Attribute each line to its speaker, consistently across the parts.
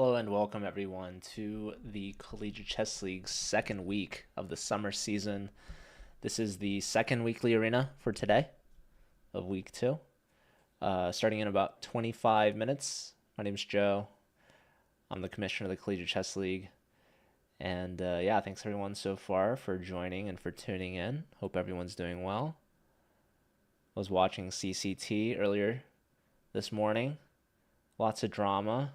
Speaker 1: Hello and welcome everyone to the Collegiate Chess League's second week of the summer season. This is the second weekly arena for today of week two, starting in about 25 minutes. My name's Joe. I'm the commissioner of the Collegiate Chess League. And thanks everyone so far for joining and for tuning in. Hope everyone's doing well. I was watching CCT earlier this morning. Lots of drama.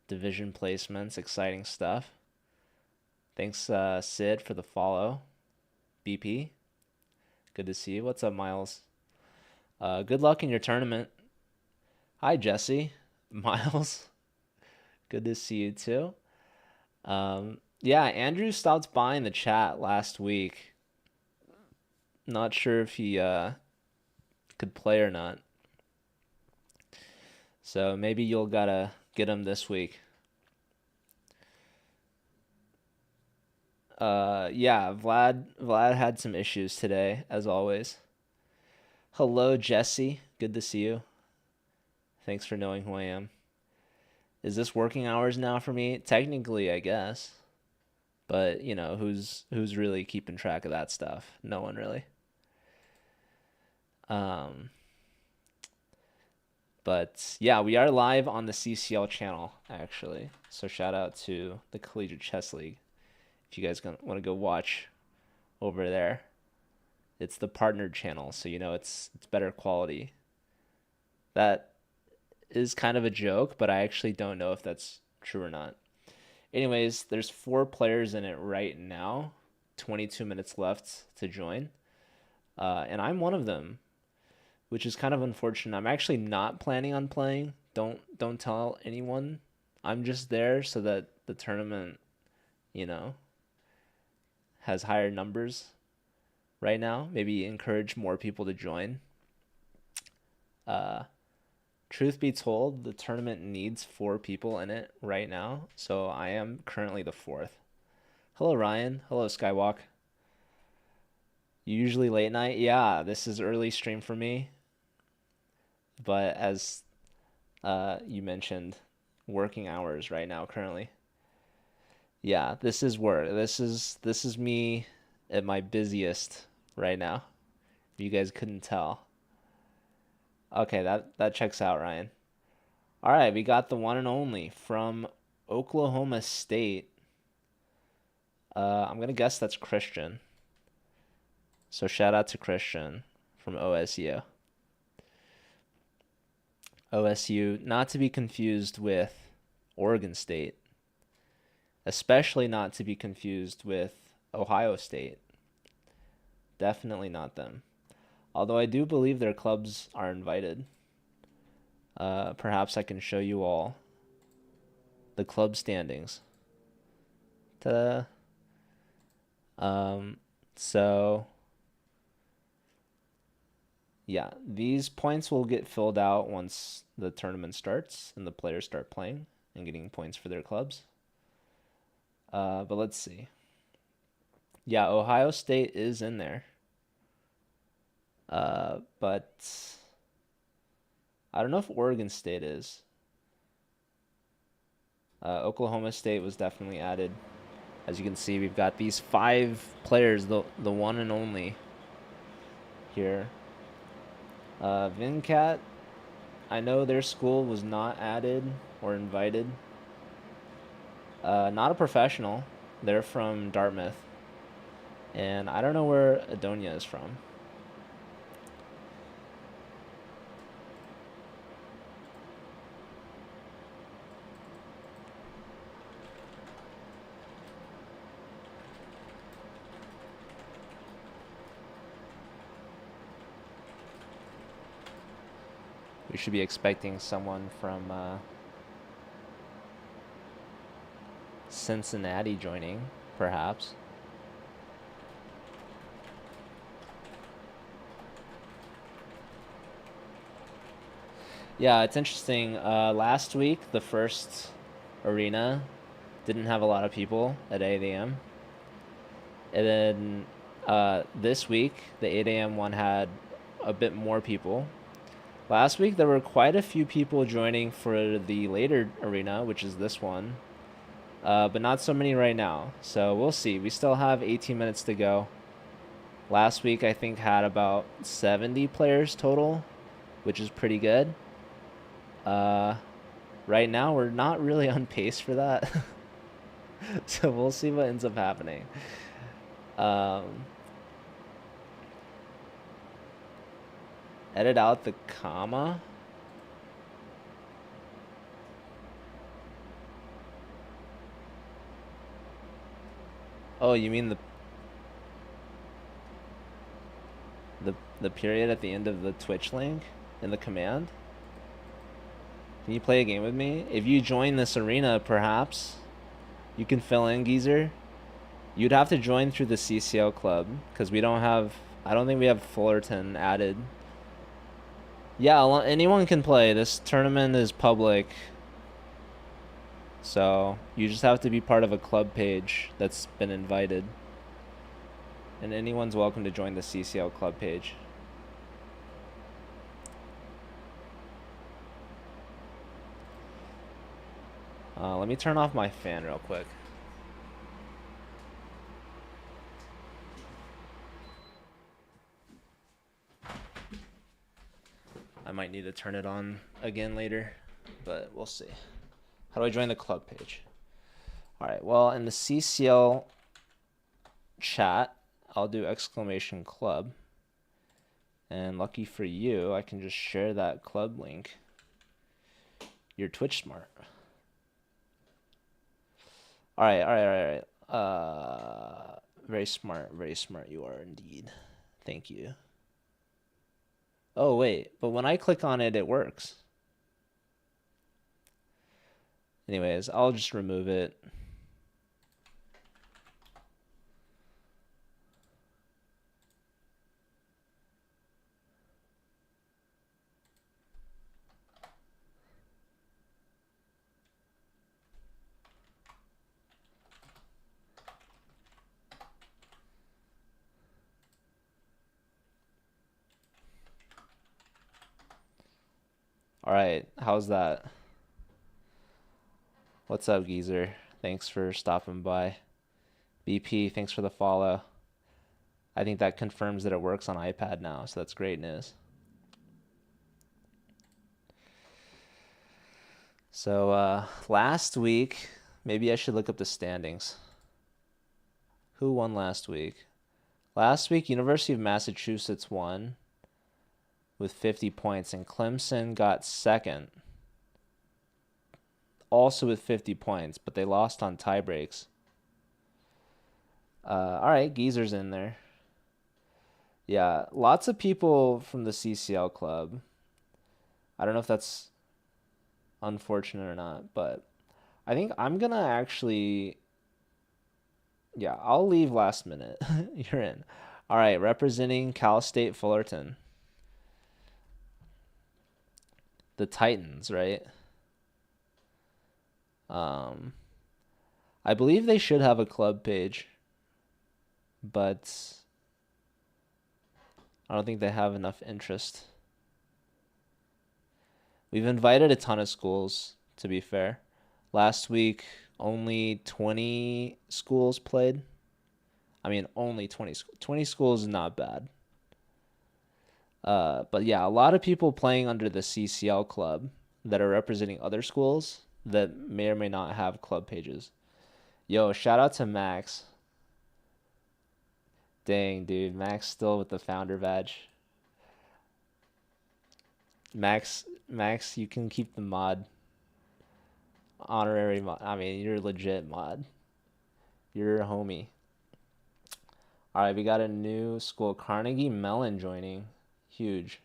Speaker 1: Division placements, exciting stuff. Thanks, Sid, for the follow. BP, good to see you. What's up, Miles? Good luck in your tournament. Hi, Jesse. Miles, good to see you too. Andrew stopped by in the chat last week. Not sure if he could play or not. So maybe you'll gotta get him this week. Vlad had some issues today, as always. Hello, Jesse. Good to see you. Thanks for knowing who I am. Is this working hours now for me? Technically, I guess. But, you know, who's really keeping track of that stuff? No one really. But yeah, we are live on the CCL channel, actually. So shout out to the Collegiate Chess League. If you guys want to go watch over there, it's the partnered channel, so you know it's better quality. That is kind of a joke, but I actually don't know if that's true or not. Anyways, there's 4 players in it right now. 22 minutes left to join, and I'm one of them, which is kind of unfortunate. I'm actually not planning on playing. Don't tell anyone. I'm just there so that the tournament, you know, has higher numbers right now. Maybe encourage more people to join. Truth be told, the tournament needs 4 people in it right now, so I am currently the 4th. Hello, Ryan. Hello, Skywalk. Usually late night? Yeah, this is early stream for me. But as you mentioned, working hours right now currently. Yeah, this is work. This is me at my busiest right now. If you guys couldn't tell. Okay, that checks out, Ryan. All right, we got the one and only from Oklahoma State. I'm gonna guess that's Christian. So shout out to Christian from OSU. OSU, not to be confused with Oregon State. Especially not to be confused with Ohio State. Definitely not them. Although I do believe their clubs are invited. Perhaps I can show you all the club standings. Ta-da! Yeah, these points will get filled out once the tournament starts and the players start playing and getting points for their clubs. But let's see. Yeah, Ohio State is in there. But I don't know if Oregon State is. Oklahoma State was definitely added. As you can see, we've got these 5 players, the one and only here. Vincat, I know their school was not added or invited. Not a professional. They're from Dartmouth. And I don't know where Adonia is from. We should be expecting someone from Cincinnati joining, perhaps. Yeah, it's interesting. Last week, the first arena didn't have a lot of people at 8 a.m. And then this week, the 8 a.m. one had a bit more people. Last week there were quite a few people joining for the later arena, which is this one, but not so many right now. So we'll see. We still have 18 minutes to go. Last week I think had about 70 players total, which is pretty good. Right now we're not really on pace for that. So we'll see what ends up happening. Edit out the comma. Oh, you mean the period at the end of the Twitch link in the command? Can you play a game with me? If you join this arena, perhaps you can fill in, Geezer. You'd have to join through the CCL club because we don't have. I don't think we have Fullerton added. Yeah, anyone can play. This tournament is public, so you just have to be part of a club page that's been invited. And anyone's welcome to join the CCL club page. Let me turn off my fan real quick. I might need to turn it on again later, but we'll see. How do I join the club page? All right, well, in the CCL chat, I'll do !club. And lucky for you, I can just share that club link. You're Twitch smart. All right. Very smart you are indeed. Thank you. Oh, wait, but when I click on it, it works. Anyways, I'll just remove it. All right, how's that? What's up, Geezer? Thanks for stopping by. BP, thanks for the follow. I think that confirms that it works on iPad now, so that's great news. So last week, maybe I should look up the standings. Who won last week? Last week, University of Massachusetts won with 50 points, and Clemson got second, also with 50 points, but they lost on tie breaks. All right, Geezer's in there. Yeah, lots of people from the CCL club. I don't know if that's unfortunate or not, but I think I'm going to actually... Yeah, I'll leave last minute. You're in. All right, representing Cal State Fullerton. The Titans, right? I believe they should have a club page, but I don't think they have enough interest. We've invited a ton of schools, to be fair. Last week, only 20 schools played. I mean, only 20 schools. 20 schools is not bad. But yeah, a lot of people playing under the CCL club that are representing other schools that may or may not have club pages. Yo, shout out to Max. Dang, dude. Max still with the founder badge. Max, you can keep the mod. Honorary mod. I mean, you're a legit mod. You're a homie. All right, we got a new school. Carnegie Mellon joining. Huge.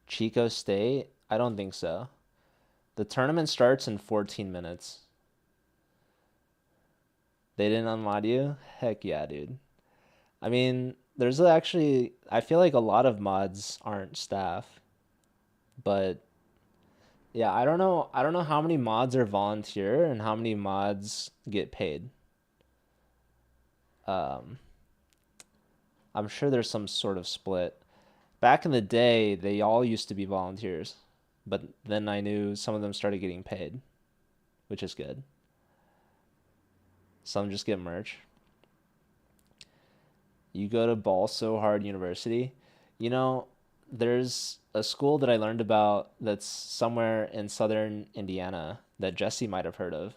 Speaker 1: Chico State? I don't think so. The tournament starts in 14 minutes. They didn't unmod you? Heck yeah, dude. I mean, there's actually... I feel like a lot of mods aren't staff. But... yeah, I don't know how many mods are volunteer and how many mods get paid. I'm sure there's some sort of split. back in the day, they all used to be volunteers, but then I knew some of them started getting paid, which is good. Some just get merch. You go to Ball So Hard University. You know, there's a school that I learned about that's somewhere in southern Indiana that Jesse might have heard of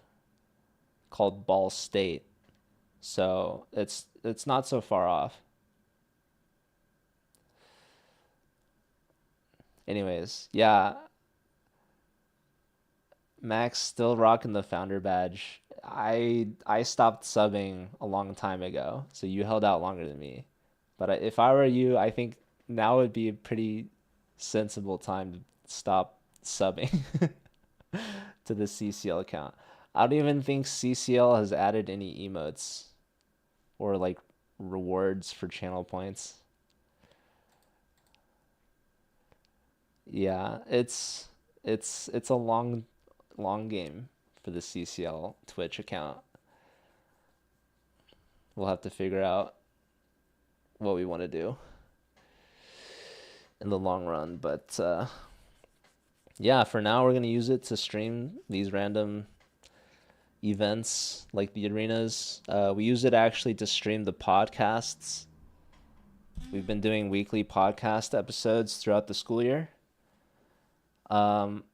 Speaker 1: called Ball State. So it's not so far off. Anyways, yeah, Max still rocking the founder badge. I stopped subbing a long time ago, so you held out longer than me. But if I were you, I think now would be a pretty sensible time to stop subbing to the CCL account. I don't even think CCL has added any emotes or like rewards for channel points. Yeah, it's a long game for the CCL Twitch account. We'll have to figure out what we want to do in the long run, but yeah, for now we're gonna use it to stream these random events like the arenas. We use it actually to stream the podcasts. We've been doing weekly podcast episodes throughout the school year. Um,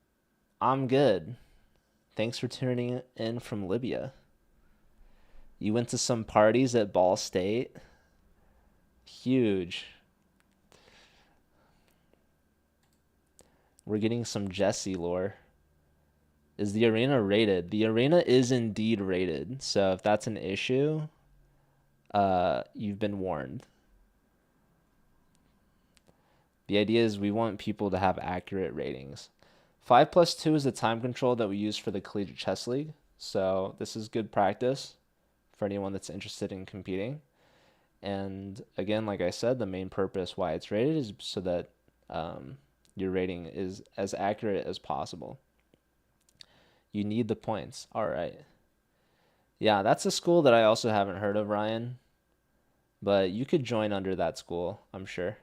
Speaker 1: I'm good. Thanks for tuning in from Libya. You went to some parties at Ball State. Huge. We're getting some Jesse lore. Is the arena rated? The arena is indeed rated. So if that's an issue, you've been warned. The idea is we want people to have accurate ratings. 5+2 is the time control that we use for the Collegiate Chess League. So this is good practice for anyone that's interested in competing. And again, like I said, the main purpose why it's rated is so that your rating is as accurate as possible. You need the points. All right. Yeah, that's a school that I also haven't heard of, Ryan. But you could join under that school, I'm sure.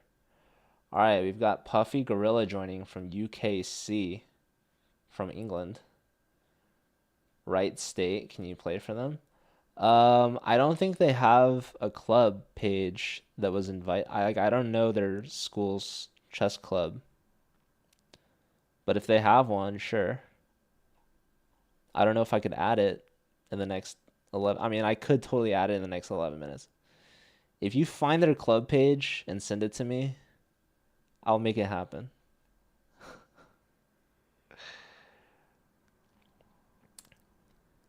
Speaker 1: All right, we've got Puffy Gorilla joining from UKC from England. Wright State, can you play for them? I don't think they have a club page that was I don't know their school's chess club. But if they have one, sure. I don't know if I could add it in the next 11. I mean, I could totally add it in the next 11 minutes. If you find their club page and send it to me, I'll make it happen.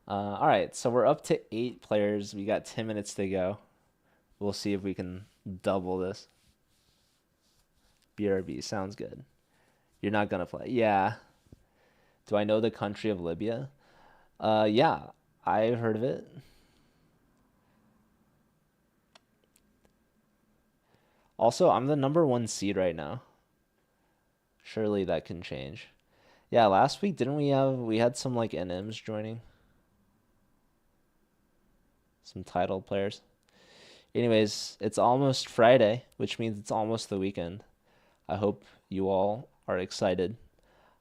Speaker 1: All right, so we're up to 8 players. We got 10 minutes to go. We'll see if we can double this. BRB, sounds good. You're not gonna play. Yeah. Do I know the country of Libya? Yeah, I've heard of it. Also, I'm the number 1 seed right now. Surely that can change. Yeah, last week didn't we had some like NMs joining? Some title players. Anyways, it's almost Friday, which means it's almost the weekend. I hope you all are excited.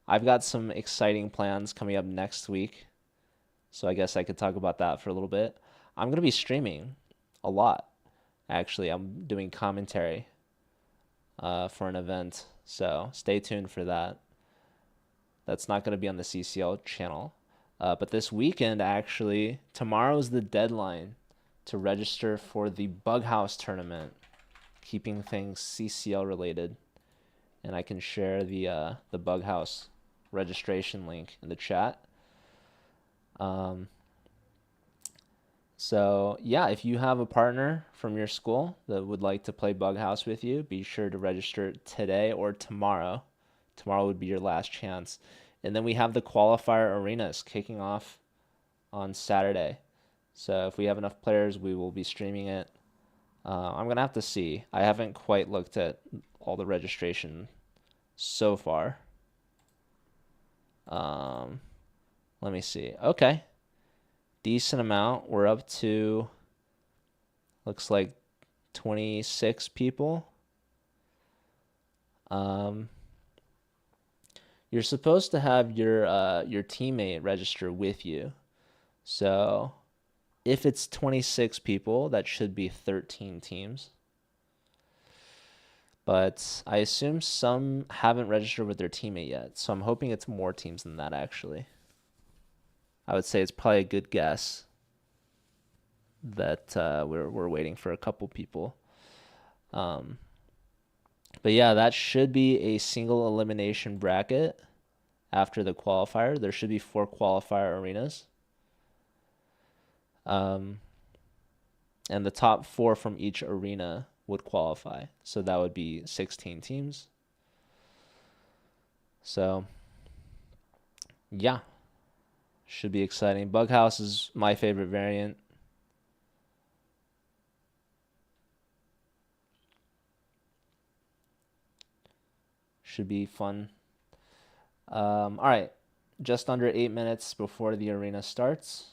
Speaker 1: I've got some exciting plans coming up next week, so I guess I could talk about that for a little bit. I'm going to be streaming a lot, actually. I'm doing commentary for an event, so stay tuned for that. That's not going to be on the CCL channel. But this weekend, actually, tomorrow's the deadline to register for the Bug House tournament, keeping things CCL related. And I can share the Bug House registration link in the chat. So yeah, if you have a partner from your school that would like to play Bug House with you, be sure to register today or tomorrow. Tomorrow would be your last chance. And then we have the qualifier arenas kicking off on Saturday. So if we have enough players, we will be streaming it. I'm going to have to see. I haven't quite looked at all the registration so far. Let me see. Okay. Decent amount. We're up to, looks like 26 people. Um, you're supposed to have your teammate register with you. So if it's 26 people, that should be 13 teams. But I assume some haven't registered with their teammate yet, so I'm hoping it's more teams than that, actually. I would say it's probably a good guess that we're waiting for a couple people. Um, but yeah, that should be a single elimination bracket after the qualifier. There should be 4 qualifier arenas. And the top 4 from each arena would qualify. So that would be 16 teams. So, yeah, should be exciting. Bughouse is my favorite variant. Should be fun. All right, just under 8 minutes before the arena starts.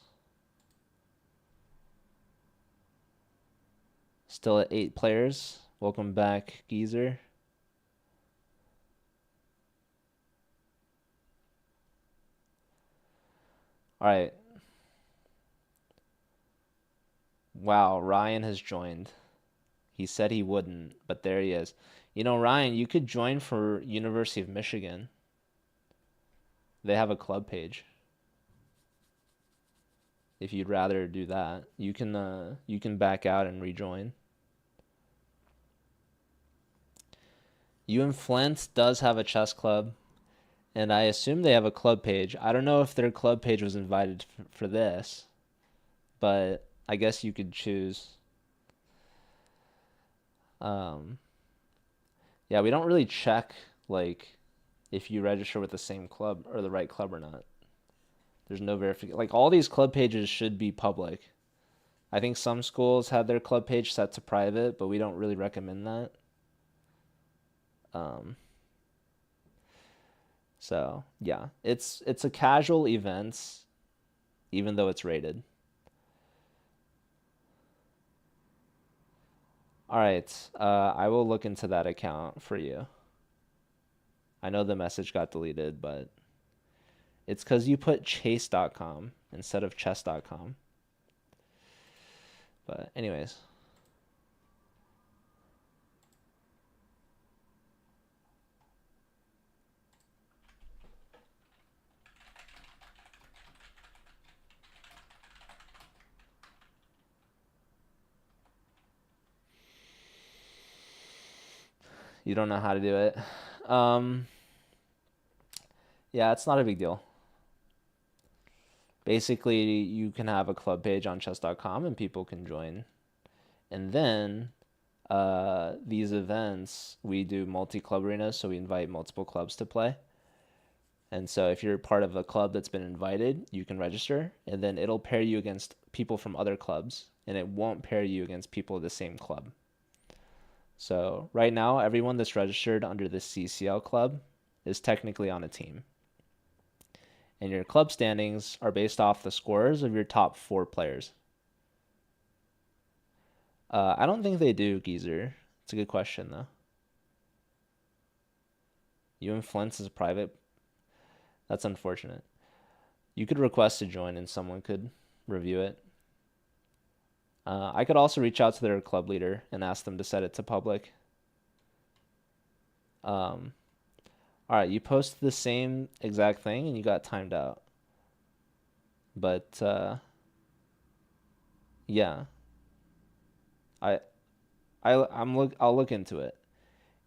Speaker 1: Still at 8 players. Welcome back, Geezer. All right. Wow, Ryan has joined. He said he wouldn't, but there he is. You know, Ryan, you could join for University of Michigan. They have a club page. If you'd rather do that, you can back out and rejoin. Flint does have a chess club, and I assume they have a club page. I don't know if their club page was invited for this, but I guess you could choose. Yeah, we don't really check like if you register with the same club or the right club or not. There's no verification. Like all these club pages should be public. I think some schools have their club page set to private, but we don't really recommend that. So yeah, it's a casual event, even though it's rated. All right, I will look into that account for you. I know the message got deleted, but it's because you put chase.com instead of chess.com. But anyways. You don't know how to do it. Yeah, it's not a big deal. Basically, you can have a club page on chess.com and people can join. And then these events, we do multi-club arenas, so we invite multiple clubs to play. And so if you're part of a club that's been invited, you can register, and then it'll pair you against people from other clubs, and it won't pair you against people of the same club. So right now, everyone that's registered under the CCL club is technically on a team. And your club standings are based off the scores of your top 4 players. I don't think they do, Geezer. It's a good question, though. Flint is private. That's unfortunate. You could request to join and someone could review it. I could also reach out to their club leader and ask them to set it to public. All right, you posted the same exact thing and you got timed out. But yeah, I'll look into it.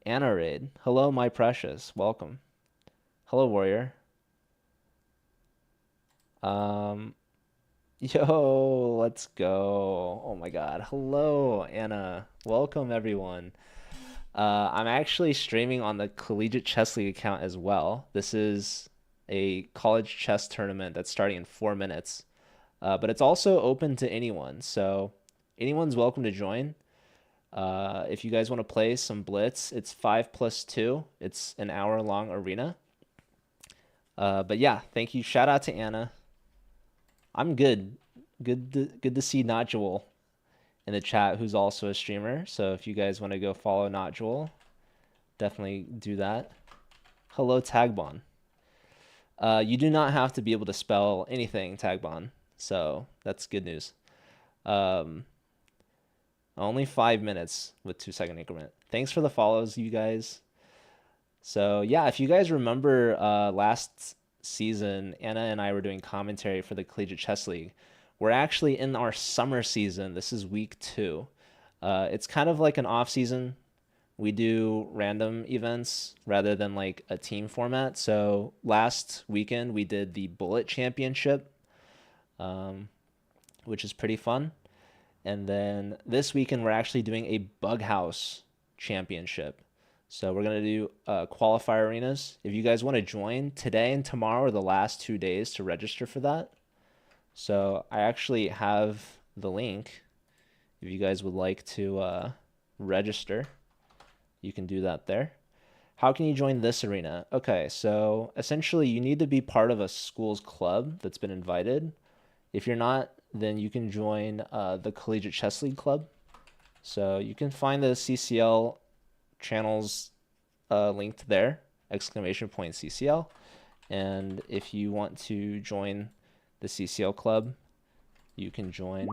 Speaker 1: Anna Raid, hello, my precious, welcome. Hello, warrior. Yo, let's go. Oh my God. Hello, Anna. Welcome, everyone. I'm actually streaming on the Collegiate Chess League account as well. This is a college chess tournament that's starting in 4 minutes. But it's also open to anyone, so anyone's welcome to join. If you guys want to play some Blitz, it's 5+2. It's an hour-long arena. But yeah, thank you. Shout out to Anna. I'm good. Good to see Notjewel in the chat, who's also a streamer. So if you guys want to go follow Notjewel, definitely do that. Hello, Tagbon. You do not have to be able to spell anything, Tagbon, so that's good news. Um, only 5 minutes with 2 second increment. Thanks for the follows, you guys. So yeah, if you guys remember last season, Anna and I were doing commentary for the Collegiate Chess League. We're actually in our summer season. This is week 2. It's kind of like an off season. We do random events rather than like a team format. So last weekend we did the Bullet Championship, which is pretty fun. And then this weekend we're actually doing a Bug House Championship. So we're gonna do qualifier arenas. If you guys want to join, today and tomorrow are the last 2 days to register for that. So I actually have the link. If you guys would like to register, you can do that there. How can you join this arena? Okay, so essentially you need to be part of a school's club that's been invited. If you're not, then you can join the Collegiate Chess League Club. So you can find the CCL channels linked there, !CCL. And if you want to join the CCL club, you can join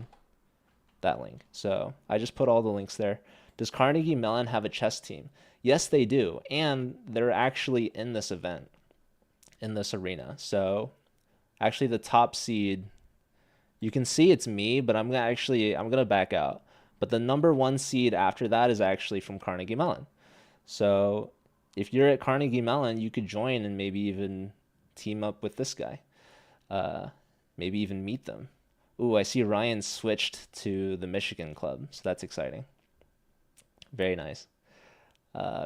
Speaker 1: that link. So I just put all the links there. Does Carnegie Mellon have a chess team? Yes, they do. And they're actually in this event, in this arena. So actually the top seed, you can see it's me, but I'm gonna back out. But the number 1 seed after that is actually from Carnegie Mellon. So if you're at Carnegie Mellon, you could join and maybe even team up with this guy. Maybe even meet them. Ooh, I see Ryan switched to the Michigan club, so that's exciting. Very nice.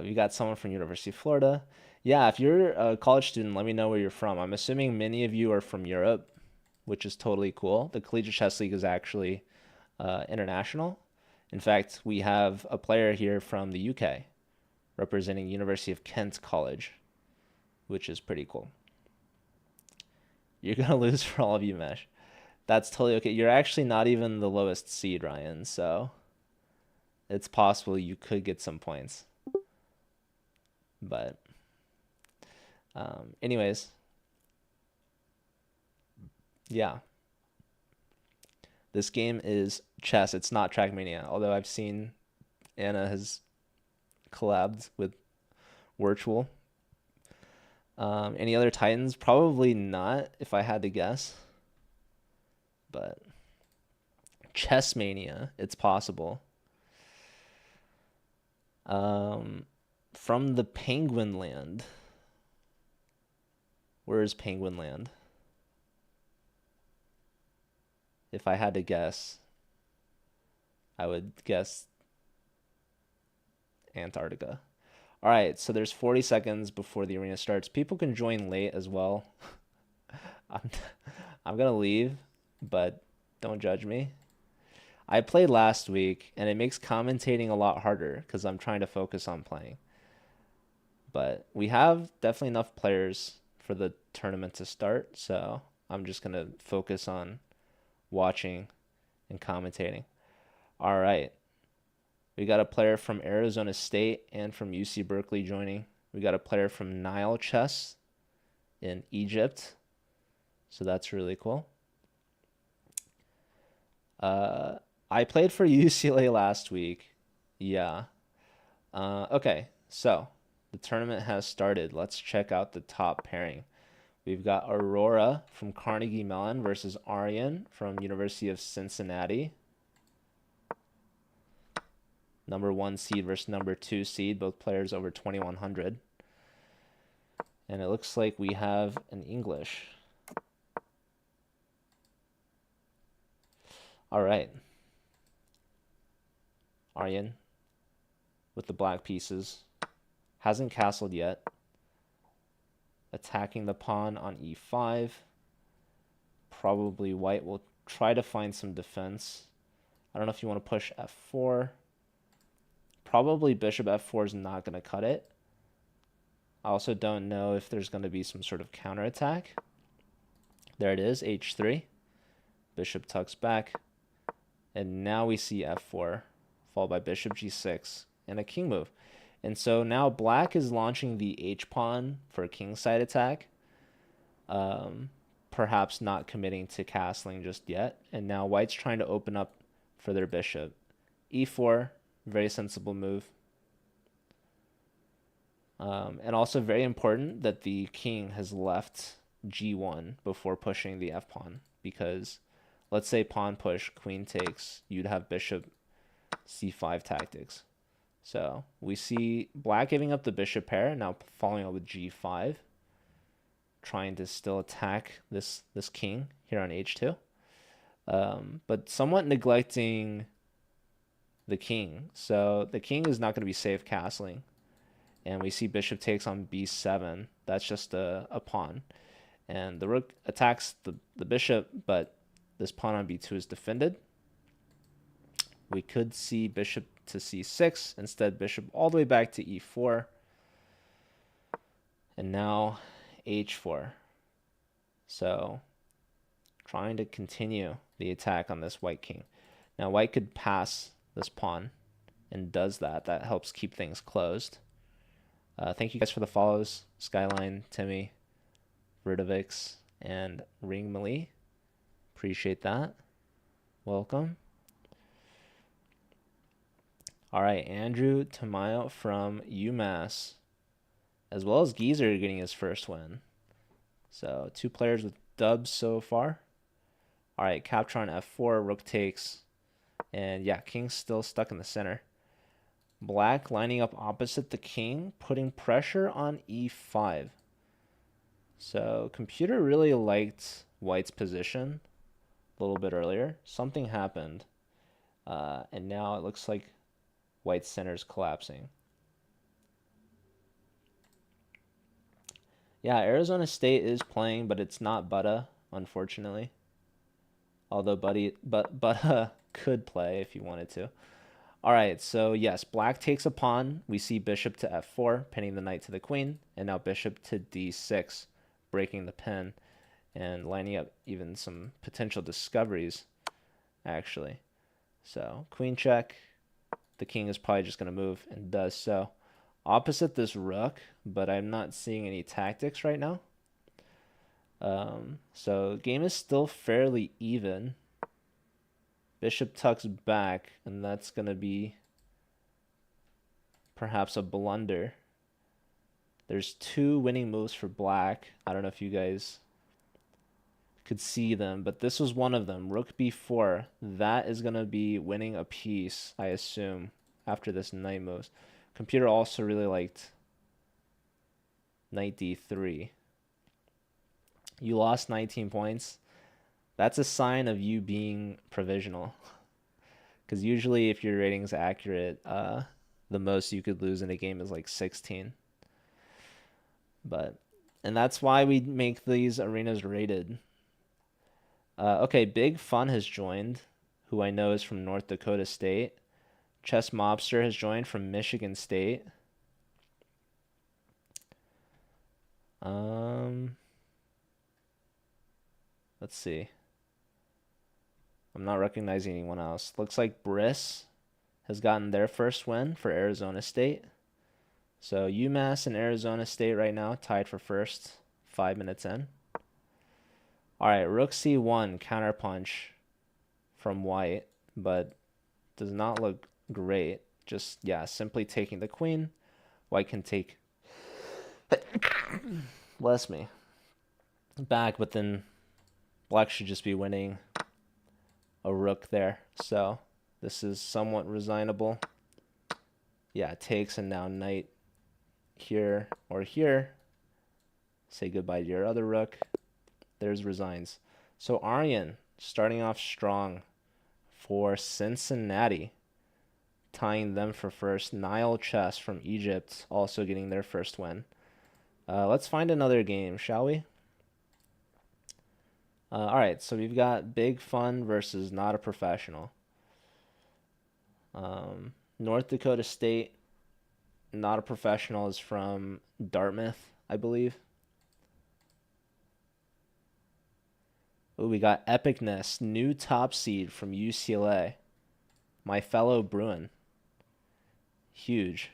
Speaker 1: We got someone from University of Florida. Yeah, if you're a college student, let me know where you're from. I'm assuming many of you are from Europe, which is totally cool. The Collegiate Chess League is actually international. In fact, we have a player here from the UK representing University of Kent College, which is pretty cool. You're going to lose for all of you, Mesh. That's totally okay. You're actually not even the lowest seed, Ryan, so it's possible you could get some points. But anyways, yeah. This game is chess. It's not Trackmania, although I've seen Anna has collabed with Virtual. Any other Titans? Probably not, if I had to guess. But Chessmania, it's possible. From the Penguin Land. Where is Penguin Land? If I had to guess, I would guess Antarctica. All right, so there's 40 seconds before the arena starts. People can join late as well. I'm gonna leave, but don't judge me. I played last week, and it makes commentating a lot harder because I'm trying to focus on playing. But we have definitely enough players for the tournament to start, so I'm just gonna focus on watching and commentating. All right. We got a player from Arizona State and from UC Berkeley joining. We got a player from Nile Chess in Egypt. So that's really cool. I played for UCLA last week. Yeah. Okay, so the tournament has started. Let's check out the top pairing. We've got Aurora from Carnegie Mellon versus Aryan from University of Cincinnati. Number 1 seed versus number 2 seed, both players over 2100. And it looks like we have an English. All right. Aryan with the black pieces. Hasn't castled yet. Attacking the pawn on e5. Probably white will try to find some defense. I don't know if you want to push f4. Probably bishop f4 is not going to cut it. I also don't know if there's going to be some sort of counterattack. There it is, h3. Bishop tucks back. And now we see f4, followed by bishop g6, and a king move. And so now black is launching the H-pawn for kingside attack. Um, Perhaps not committing to castling just yet. And now white's trying to open up for their bishop. E4, very sensible move. And also very important that the king has left G1 before pushing the F pawn, because let's say pawn push, queen takes, you'd have bishop C5 tactics. So we see black giving up the bishop pair, now following up with G5, trying to still attack this king here on H2, but somewhat neglecting the king. So the king is not going to be safe castling. And we see bishop takes on B7. That's just a pawn. And the rook attacks the bishop, but this pawn on B2 is defended. We could see bishop to C6. Instead, bishop all the way back to E4. And now H4. So trying to continue the attack on this white king. Now white could pass this pawn and does that. That helps keep things closed. Thank you guys for the follows. Skyline, Timmy, Verdovix, and Ring Malie. Appreciate that. Welcome. All right, Andrew Tamayo from UMass, as well as Geezer getting his first win. So 2 players with dubs so far. All right, capture on F4, rook takes. And yeah, king's still stuck in the center. Black lining up opposite the king, putting pressure on E5. So computer really liked white's position a little bit earlier. Something happened. And now it looks like white's center is collapsing. Yeah, Arizona State is playing, but it's not Butta, unfortunately. Although Butta could play if he wanted to. All right, so yes, black takes a pawn. We see bishop to F4, pinning the knight to the queen, and now bishop to D6, breaking the pin and lining up even some potential discoveries, actually. So queen check. The king is probably just going to move and does so. Opposite this rook, but I'm not seeing any tactics right now. So game is still fairly even. Bishop tucks back, and that's going to be perhaps a blunder. There's 2 winning moves for black. I don't know if you guys could see them, but this was one of them. Rook B4. That is going to be winning a piece, I assume, after this knight moves. Computer also really liked knight D3. You lost 19 points. That's a sign of you being provisional. Because usually if your rating's accurate, the most you could lose in a game is like 16. And that's why we make these arenas rated. Okay, Big Fun has joined, who I know is from North Dakota State. Chess Mobster has joined from Michigan State. Let's see. I'm not recognizing anyone else. Looks like Briss has gotten their first win for Arizona State. So UMass and Arizona State right now tied for first, 5 minutes in. All right, rook C1, counterpunch from white, but does not look great. Just, yeah, simply taking the queen. White can take, bless me, back, but then black should just be winning a rook there. So this is somewhat resignable. Yeah, takes, and now knight here or here. Say goodbye to your other rook. There's resigns. So Aryan starting off strong for Cincinnati, tying them for first. Nile Chess from Egypt also getting their first win. Let's find another game, shall we? All right, so we've got Big Fun versus Not a Professional. North Dakota State, Not a Professional is from Dartmouth, I believe. Ooh, we got Epicness, new top seed from UCLA. My fellow Bruin. Huge.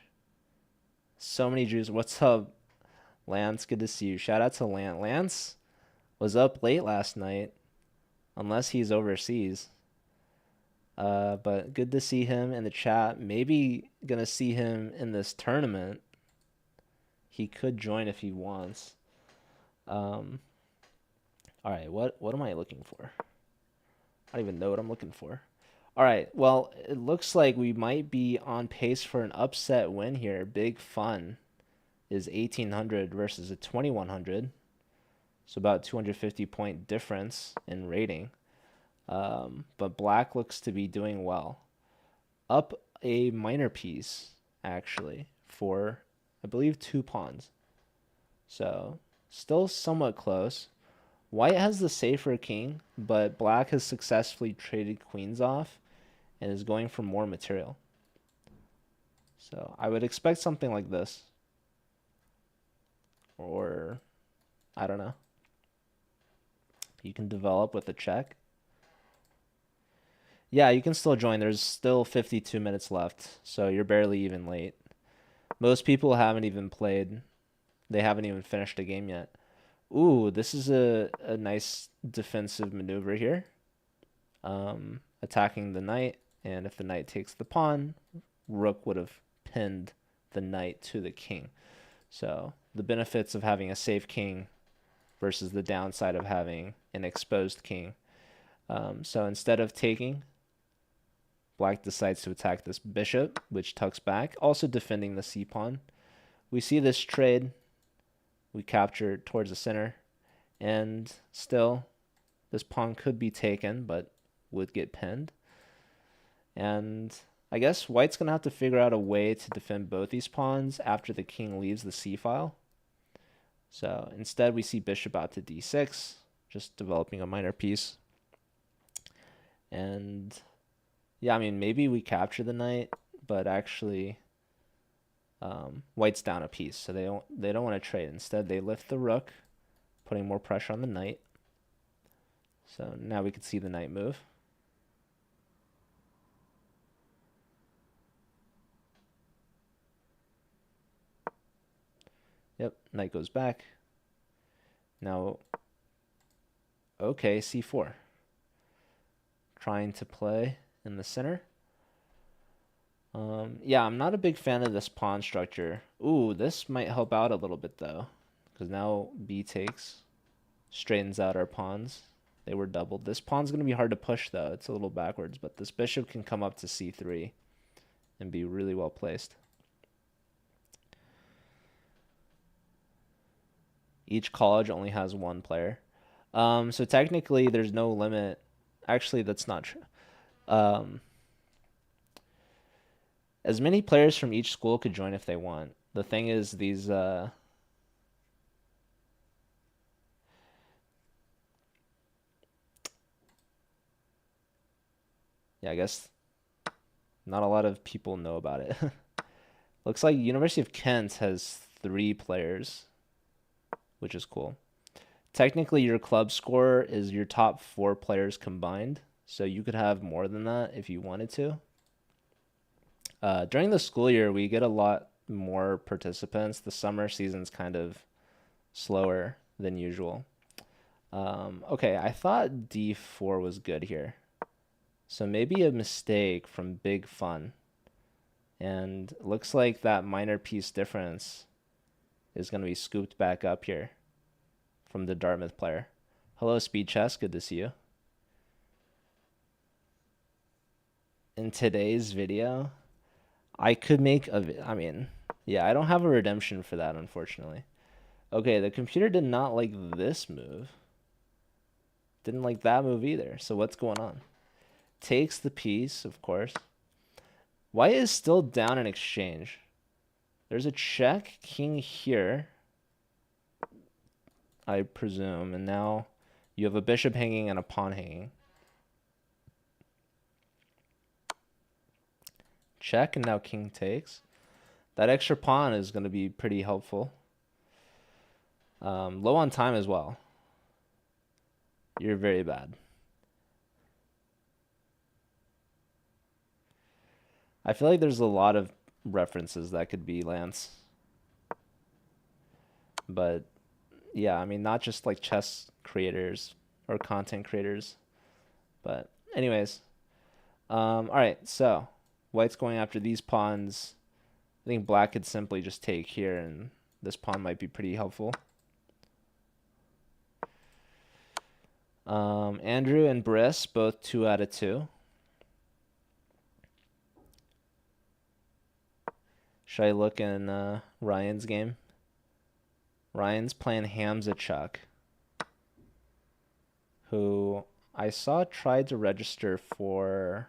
Speaker 1: So many Jews. What's up, Lance? Good to see you. Shout out to Lance. Lance was up late last night, unless he's overseas. But good to see him in the chat. Maybe gonna see him in this tournament. He could join if he wants. All right, what am I looking for? I don't even know what I'm looking for. All right, well, it looks like we might be on pace for an upset win here. Big Fun is 1800 versus a 2100. So about 250 point difference in rating. But Black looks to be doing well. Up a minor piece, actually, for, I believe, 2 pawns. So still somewhat close. White has the safer king, but Black has successfully traded queens off and is going for more material. So I would expect something like this. Or, I don't know. You can develop with a check. Yeah, you can still join. There's still 52 minutes left, so you're barely even late. Most people haven't even played. They haven't even finished a game yet. Ooh, this is a nice defensive maneuver here. Attacking the knight, and if the knight takes the pawn, rook would have pinned the knight to the king. So the benefits of having a safe king versus the downside of having an exposed king. So instead of taking, Black decides to attack this bishop, which tucks back, also defending the c-pawn. We see this trade. We capture towards the center, and still this pawn could be taken, but would get pinned. And I guess White's going to have to figure out a way to defend both these pawns after the king leaves the c-file. So instead we see bishop out to d6, just developing a minor piece. And yeah, I mean, maybe we capture the knight, but actually White's down a piece, so they don't want to trade. Instead, they lift the rook, putting more pressure on the knight. So now we can see the knight move. Yep, knight goes back. Now, okay, c4. Trying to play in the center. Yeah, I'm not a big fan of this pawn structure. Ooh, this might help out a little bit though, because now b takes, straightens out our pawns. They were doubled. This pawn's going to be hard to push though. It's a little backwards, but this bishop can come up to c3 and be really well placed. Each college only has one player. So technically there's no limit. Actually, that's not true. As many players from each school could join if they want. The thing is, these yeah, I guess not a lot of people know about it. Looks like University of Kent has 3 players, which is cool. Technically, your club score is your top 4 players combined, so you could have more than that if you wanted to. During the school year, we get a lot more participants. The summer season's kind of slower than usual. Okay, I thought d4 was good here. So maybe a mistake from Big Fun. And it looks like that minor piece difference is going to be scooped back up here from the Dartmouth player. Hello, Speed Chess. Good to see you. In today's video, I could make I mean, yeah, I don't have a redemption for that, unfortunately. Okay, the computer did not like this move. Didn't like that move either. So what's going on? Takes the piece, of course. White is still down in exchange. There's a check, king here, I presume, and now you have a bishop hanging and a pawn hanging. Check, and now king takes. That extra pawn is going to be pretty helpful. Low on time as well. You're very bad. I feel like there's a lot of references that could be Lance. But yeah, I mean, not just like chess creators or content creators. But anyways, all right. So white's going after these pawns. I think black could simply just take here, and this pawn might be pretty helpful. Andrew and Briss, both 2 out of 2. Should I look in Ryan's game? Ryan's playing Hamzachuk, who I saw tried to register for,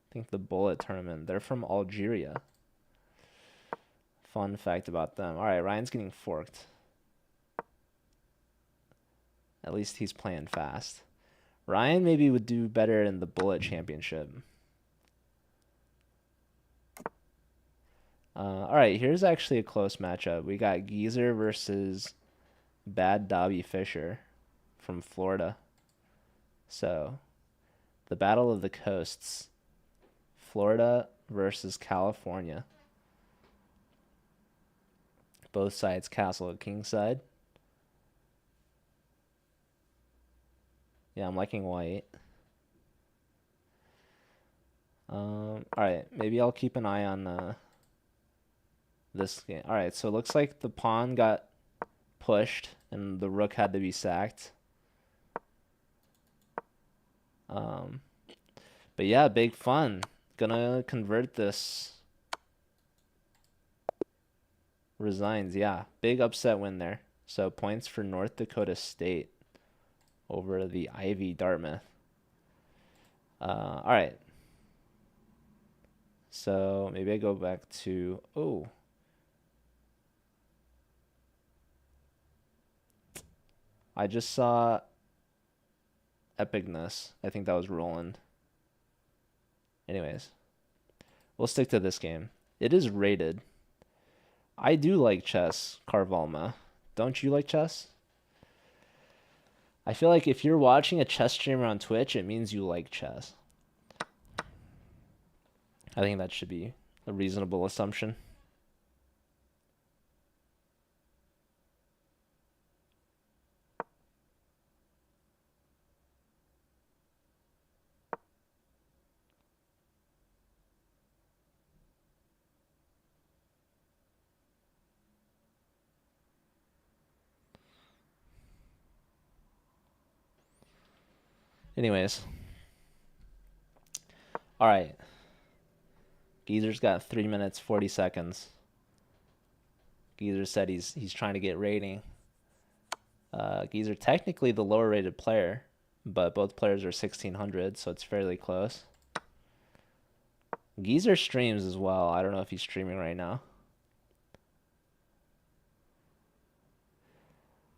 Speaker 1: I think, the Bullet tournament. They're from Algeria. Fun fact about them. All right, Ryan's getting forked. At least he's playing fast. Ryan maybe would do better in the Bullet Championship. All right, here's actually a close matchup. We got Geezer versus Bad Dobby Fisher from Florida. So, the Battle of the Coasts. Florida versus California. Both sides castle at kingside. Yeah, I'm liking white. All right, maybe I'll keep an eye on this game. All right, so it looks like the pawn got pushed and the rook had to be sacked. But yeah, big fun. Gonna convert this. Resigns, yeah. Big upset win there. So points for North Dakota State over the Ivy Dartmouth. All right. So maybe I go back to, oh. I just saw Epicness. I think that was Roland. Anyways, we'll stick to this game. It is rated. I do like chess, Carvalma. Don't you like chess? I feel like if you're watching a chess streamer on Twitch, it means you like chess. I think that should be a reasonable assumption. Anyways. All right. Geezer's got 3 minutes 40 seconds. Geezer said he's trying to get rating. Geezer technically the lower rated player, but both players are 1600, so it's fairly close. Geezer streams as well. I don't know if he's streaming right now.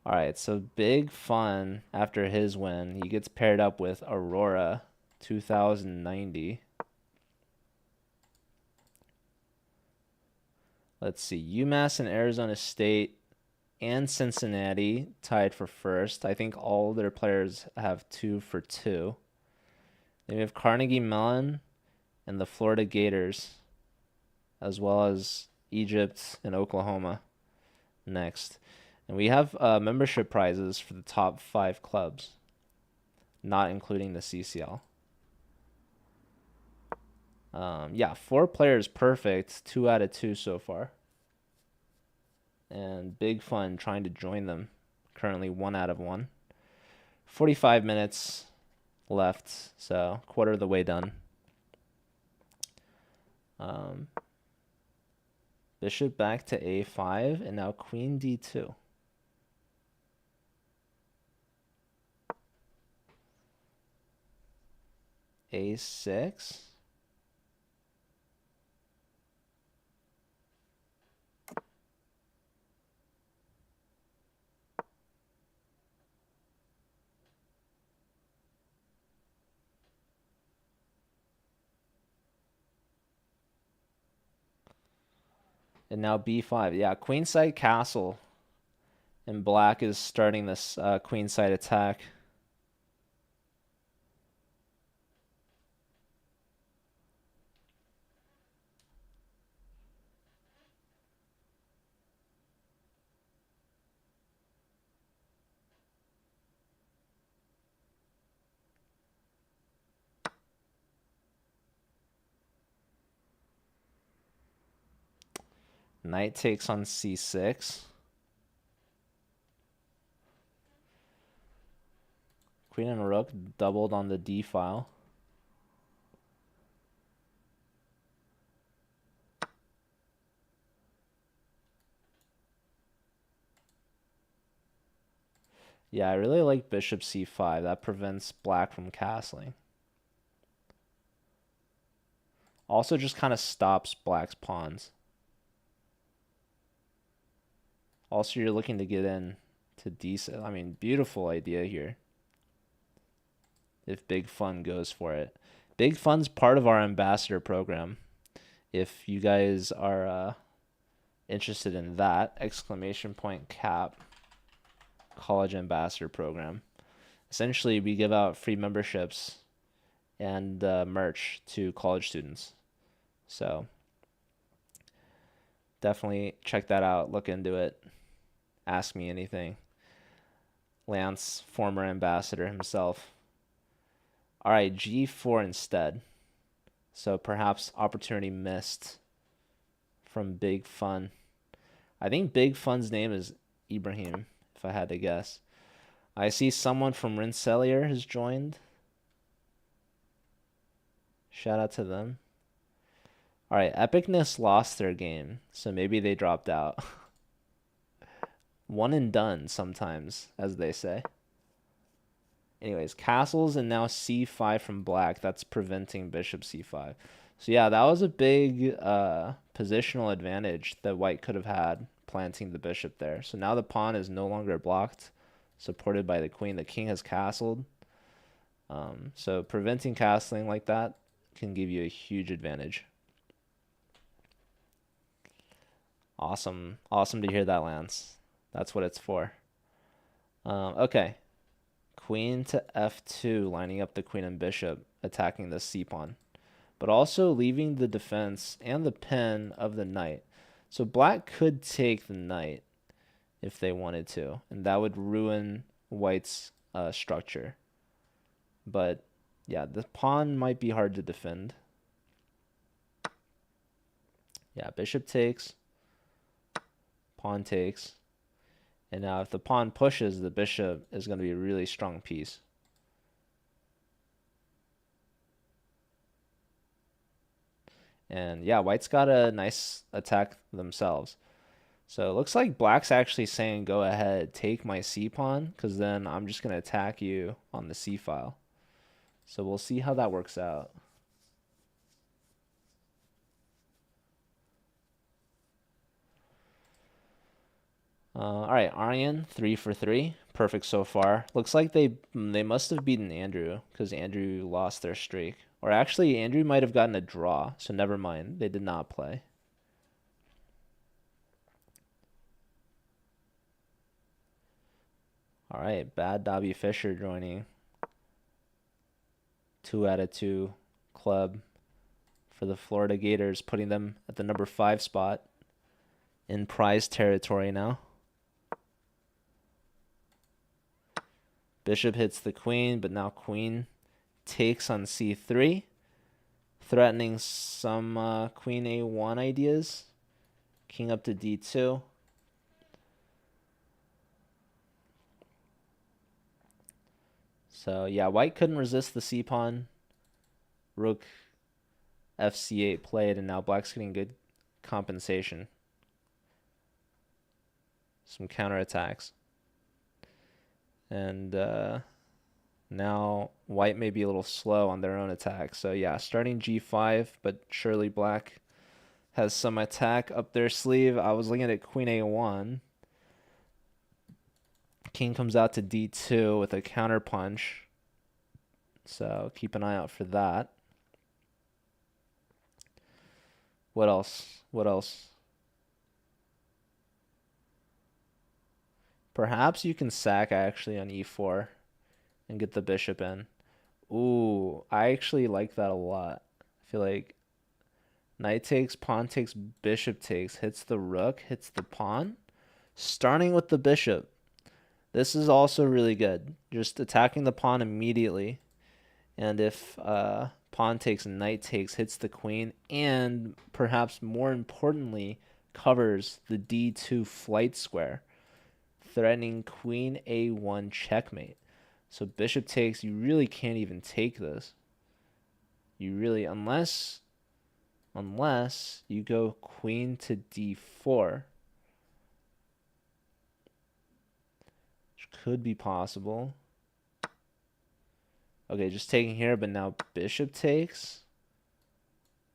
Speaker 1: All right, so big fun after his win. He gets paired up with Aurora 2090. Let's see, UMass and Arizona State and Cincinnati tied for first. I think all their players have 2 for 2. Then we have Carnegie Mellon and the Florida Gators, as well as Egypt and Oklahoma next. And we have membership prizes for the top 5 clubs, not including the CCL. Yeah, 4 players perfect, 2 out of 2 so far. And big fun trying to join them. Currently 1 out of 1. 45 minutes left, so quarter of the way done. Bishop back to a5, and now queen d2. a6. And now b5. Yeah, queenside castle. And black is starting this queenside attack. Knight takes on c6. Queen and rook doubled on the d file. Yeah, I really like bishop c5. That prevents black from castling. Also just kind of stops black's pawns. Also, you're looking to get in to d6. I mean, beautiful idea here. If Big Fun goes for it. Big Fun's part of our ambassador program. If you guys are interested in that, exclamation point cap college ambassador program. Essentially, we give out free memberships and merch to college students. So definitely check that out. Look into it. Ask me anything. Lance, former ambassador himself. All right, g4 instead. So perhaps opportunity missed from Big Fun. I think Big Fun's name is Ibrahim, if I had to guess. I see someone from Rensselaer has joined. Shout out to them. All right, Epicness lost their game, so maybe they dropped out. One and done sometimes, as they say. Anyways, castles and now c5 from black. That's preventing bishop c5. So yeah, that was a big positional advantage that white could have had, planting the bishop there. So now the pawn is no longer blocked, supported by the queen. The king has castled. So preventing castling like that can give you a huge advantage. Awesome. Awesome to hear that, Lance. That's what it's for. Okay. Queen to f2, lining up the queen and bishop, attacking the c-pawn, but also leaving the defense and the pin of the knight. So black could take the knight if they wanted to, and that would ruin white's structure. But yeah, the pawn might be hard to defend. Yeah, bishop takes, pawn takes. And now if the pawn pushes, the bishop is going to be a really strong piece. And yeah, white's got a nice attack themselves. So it looks like black's actually saying, go ahead, take my c-pawn, because then I'm just going to attack you on the c-file. So we'll see how that works out. All right, Aryan, 3 for 3. Perfect so far. Looks like they must have beaten Andrew, because Andrew lost their streak. Or actually, Andrew might have gotten a draw, so never mind. They did not play. All right, Bad Dobby Fisher joining. 2 out of 2 club for the Florida Gators, putting them at the number 5 spot in prize territory now. Bishop hits the queen, but now queen takes on c3, threatening some queen a1 ideas. King up to d2. So yeah, white couldn't resist the c-pawn. Rook fc8 played, and now black's getting good compensation. Some counterattacks. And now white may be a little slow on their own attack. So yeah, starting g5, but surely black has some attack up their sleeve. I was looking at queen a1. King comes out to d2 with a counter punch. So keep an eye out for that. What else? What else? Perhaps you can sack actually on e4 and get the bishop in. Ooh, I actually like that a lot. I feel like knight takes, pawn takes, bishop takes, hits the rook, hits the pawn, starting with the bishop. This is also really good. Just attacking the pawn immediately. And if pawn takes, knight takes, hits the queen, and perhaps more importantly, covers the D2 flight square, threatening queen A1 checkmate. So bishop takes, you really can't even take this. You really, unless you go queen to D4, which could be possible. Okay, just taking here, but now bishop takes.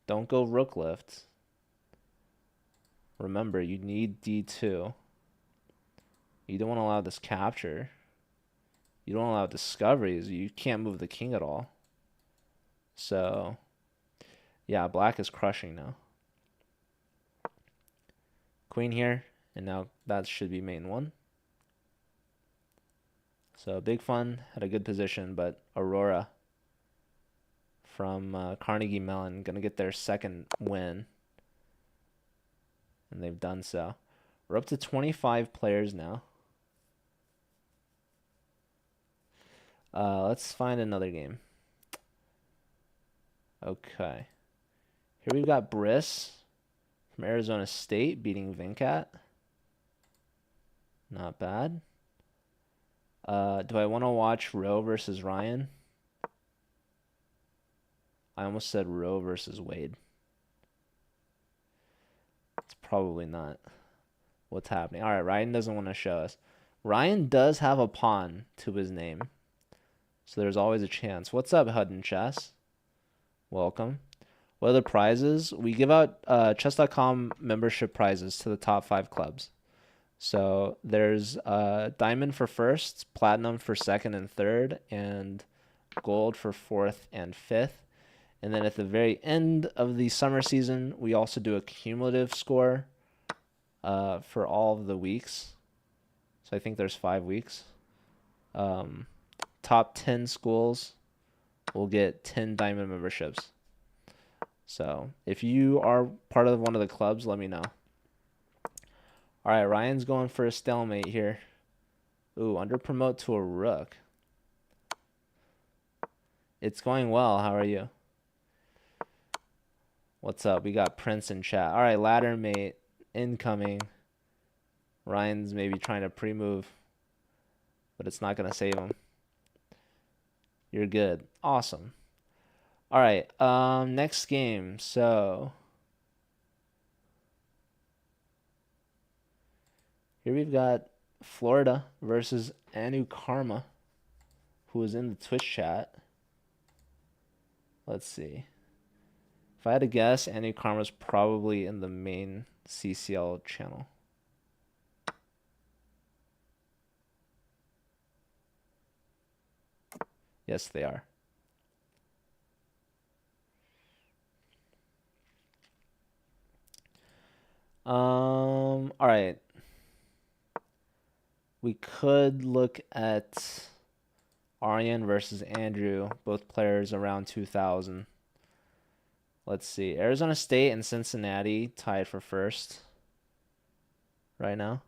Speaker 1: Don't go rook lift. Remember, you need D2. You don't want to allow this capture. You don't allow discoveries. You can't move the king at all. So, yeah, black is crushing now. Queen here, and now that should be main one. So big fun, had a good position, but Aurora from Carnegie Mellon gonna get their second win, and they've done so. We're up to 25 players now. Let's find another game. Okay. Here we've got Briss from Arizona State beating Vincat. Not bad. Do I want to watch Rowe versus Ryan? I almost said Rowe versus Wade. It's probably not what's happening. All right, Ryan doesn't want to show us. Ryan does have a pawn to his name, so there's always a chance. What's up, Hudden Chess? Welcome. What are the prizes? We give out chess.com membership prizes to the top 5 clubs. So there's diamond for first, platinum for second and third, and gold for fourth and fifth. And then at the very end of the summer season, we also do a cumulative score for all of the weeks. So I think there's 5 weeks. Top 10 schools will get 10 diamond memberships. So if you are part of one of the clubs, let me know. All right, Ryan's going for a stalemate here. Ooh, under promote to a rook. It's going well. How are you? What's up? We got Prince in chat. All right, ladder mate incoming. Ryan's maybe trying to pre-move, but it's not going to save him. You're good. Awesome. All right, next game. So here we've got Florida versus Anu Karma, who is in the Twitch chat. Let's see. If I had to guess, Anu Karma's probably in the main CCL channel. Yes, they are. All right. We could look at Aryan versus Andrew, both players around 2000. Let's see. Arizona State and Cincinnati tied for first right now.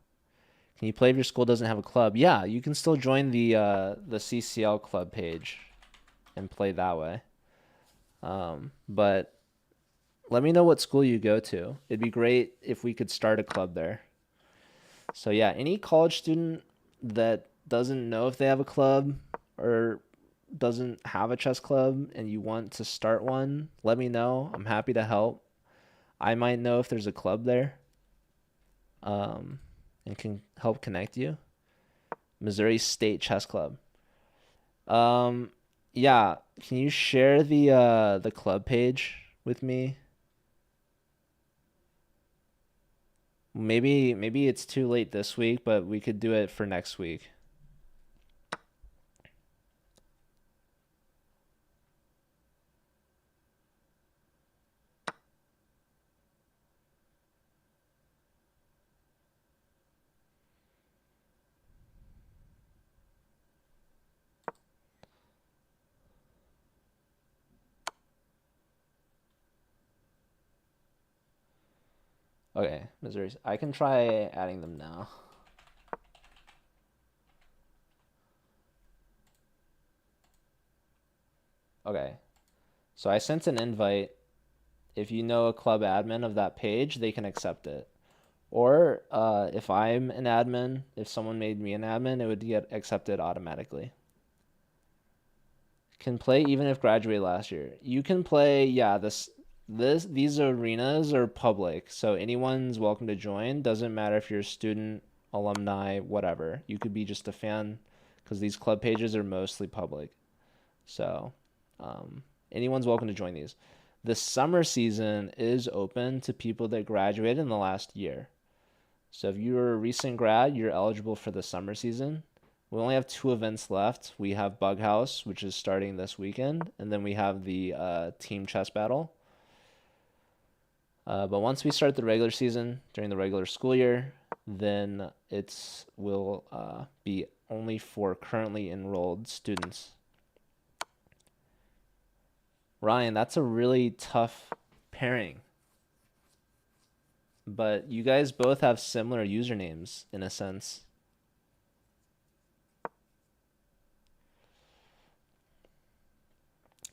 Speaker 1: Can you play if your school doesn't have a club? Yeah, you can still join the CCL club page and play that way. But let me know what school you go to. It'd be great if we could start a club there. So yeah, any college student that doesn't know if they have a club or doesn't have a chess club and you want to start one, let me know. I'm happy to help. I might know if there's a club there, and can help connect you. Missouri State Chess Club. Yeah, can you share the club page with me? Maybe it's too late this week, but we could do it for next week. Okay, Missouri. I can try adding them now. Okay. So I sent an invite. If you know a club admin of that page, they can accept it. Or if I'm an admin, if someone made me an admin, it would get accepted automatically. Can play even if graduated last year. You can play, yeah, these arenas are public, so anyone's welcome to join. Doesn't matter if you're a student, alumni, whatever. You could be just a fan because these club pages are mostly public. So anyone's welcome to join these. The summer season is open to people that graduated in the last year. So if you're a recent grad, you're eligible for the summer season. We only have 2 events left. We have Bug House, which is starting this weekend, and then we have the team chess battle. But once we start the regular season during the regular school year, then it will be only for currently enrolled students. Ryan, that's a really tough pairing. But you guys both have similar usernames in a sense.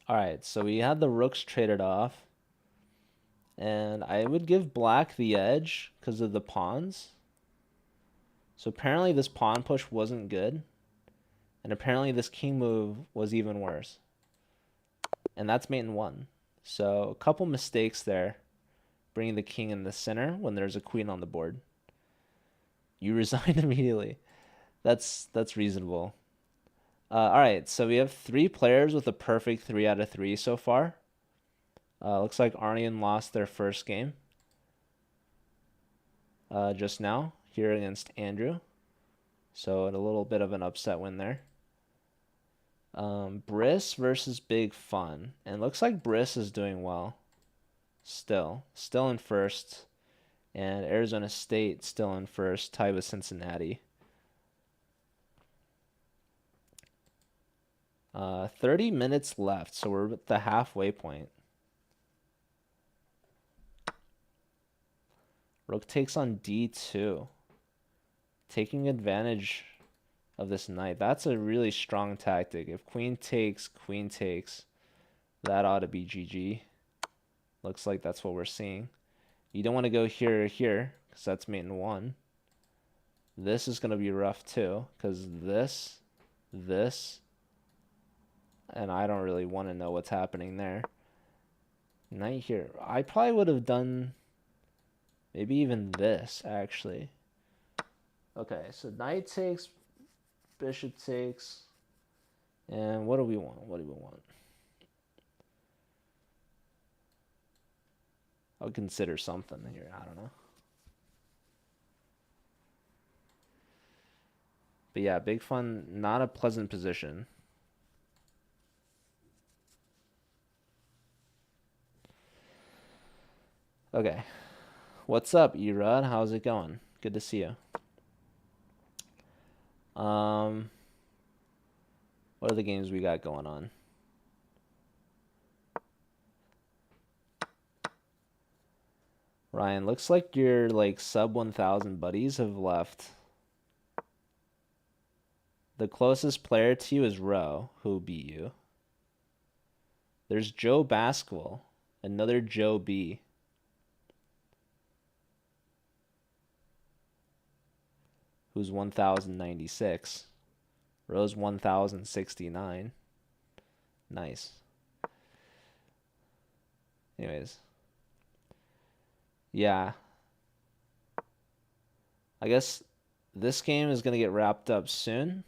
Speaker 1: All right, so we had the rooks traded off. And I would give black the edge because of the pawns. So apparently this pawn push wasn't good. And apparently this king move was even worse. And that's mate in 1. So a couple mistakes there. Bringing the king in the center when there's a queen on the board. You resign immediately. That's reasonable. All right, so we have 3 players with a perfect 3 out of 3 so far. Looks like Arnian lost their first game just now here against Andrew. So a little bit of an upset win there. Briss versus Big Fun. And looks like Briss is doing well. Still in first. And Arizona State still in first, tied with Cincinnati. 30 minutes left, so we're at the halfway point. Rook takes on D2. Taking advantage of this knight. That's a really strong tactic. If queen takes, that ought to be GG. Looks like that's what we're seeing. You don't want to go here or here, because that's mate in 1. This is going to be rough too, because this, and I don't really want to know what's happening there. Knight here. I probably would have done maybe even this, actually. Okay, so knight takes, bishop takes, and what do we want? I'll consider something here. I don't know. But yeah, Big Fun, not a pleasant position. Okay. What's up, Erod? How's it going? Good to see you. What are the games we got going on? Ryan, looks like your like sub 1,000 buddies have left. The closest player to you is Roe, who beat you. There's Joe Basketball, another Joe B. Who's 1,096. Roe's 1,069. Nice. Anyways. Yeah. I guess this game is going to get wrapped up soon.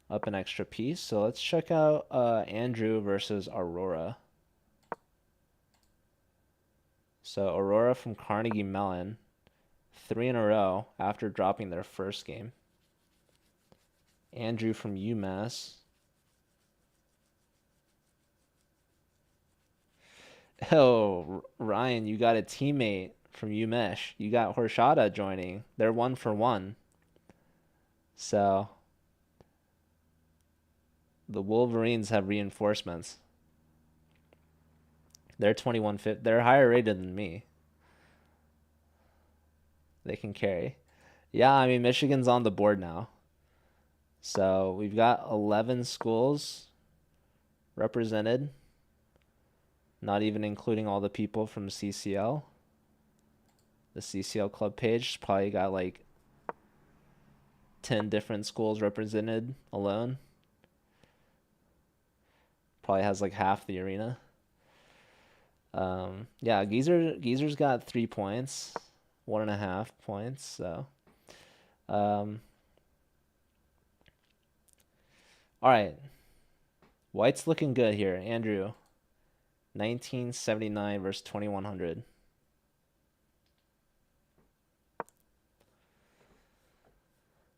Speaker 1: Up an extra piece. So let's check out Andrew versus Aurora. So Aurora from Carnegie Mellon. 3 in a row after dropping their first game. Andrew from UMass. Oh, Ryan, you got a teammate from UMesh. You got Horshada joining. They're 1-for-1. So the Wolverines have reinforcements. They're 21-50. They're higher rated than me. They can carry. Yeah, I mean, Michigan's on the board now. So we've got 11 schools represented, not even including all the people from CCL. The CCL club page probably got like 10 different schools represented alone. Probably has like half the arena. Yeah, Geezer's got 3 points, 1.5 points. So, all right, White's looking good here. Andrew, 1979 versus 2100.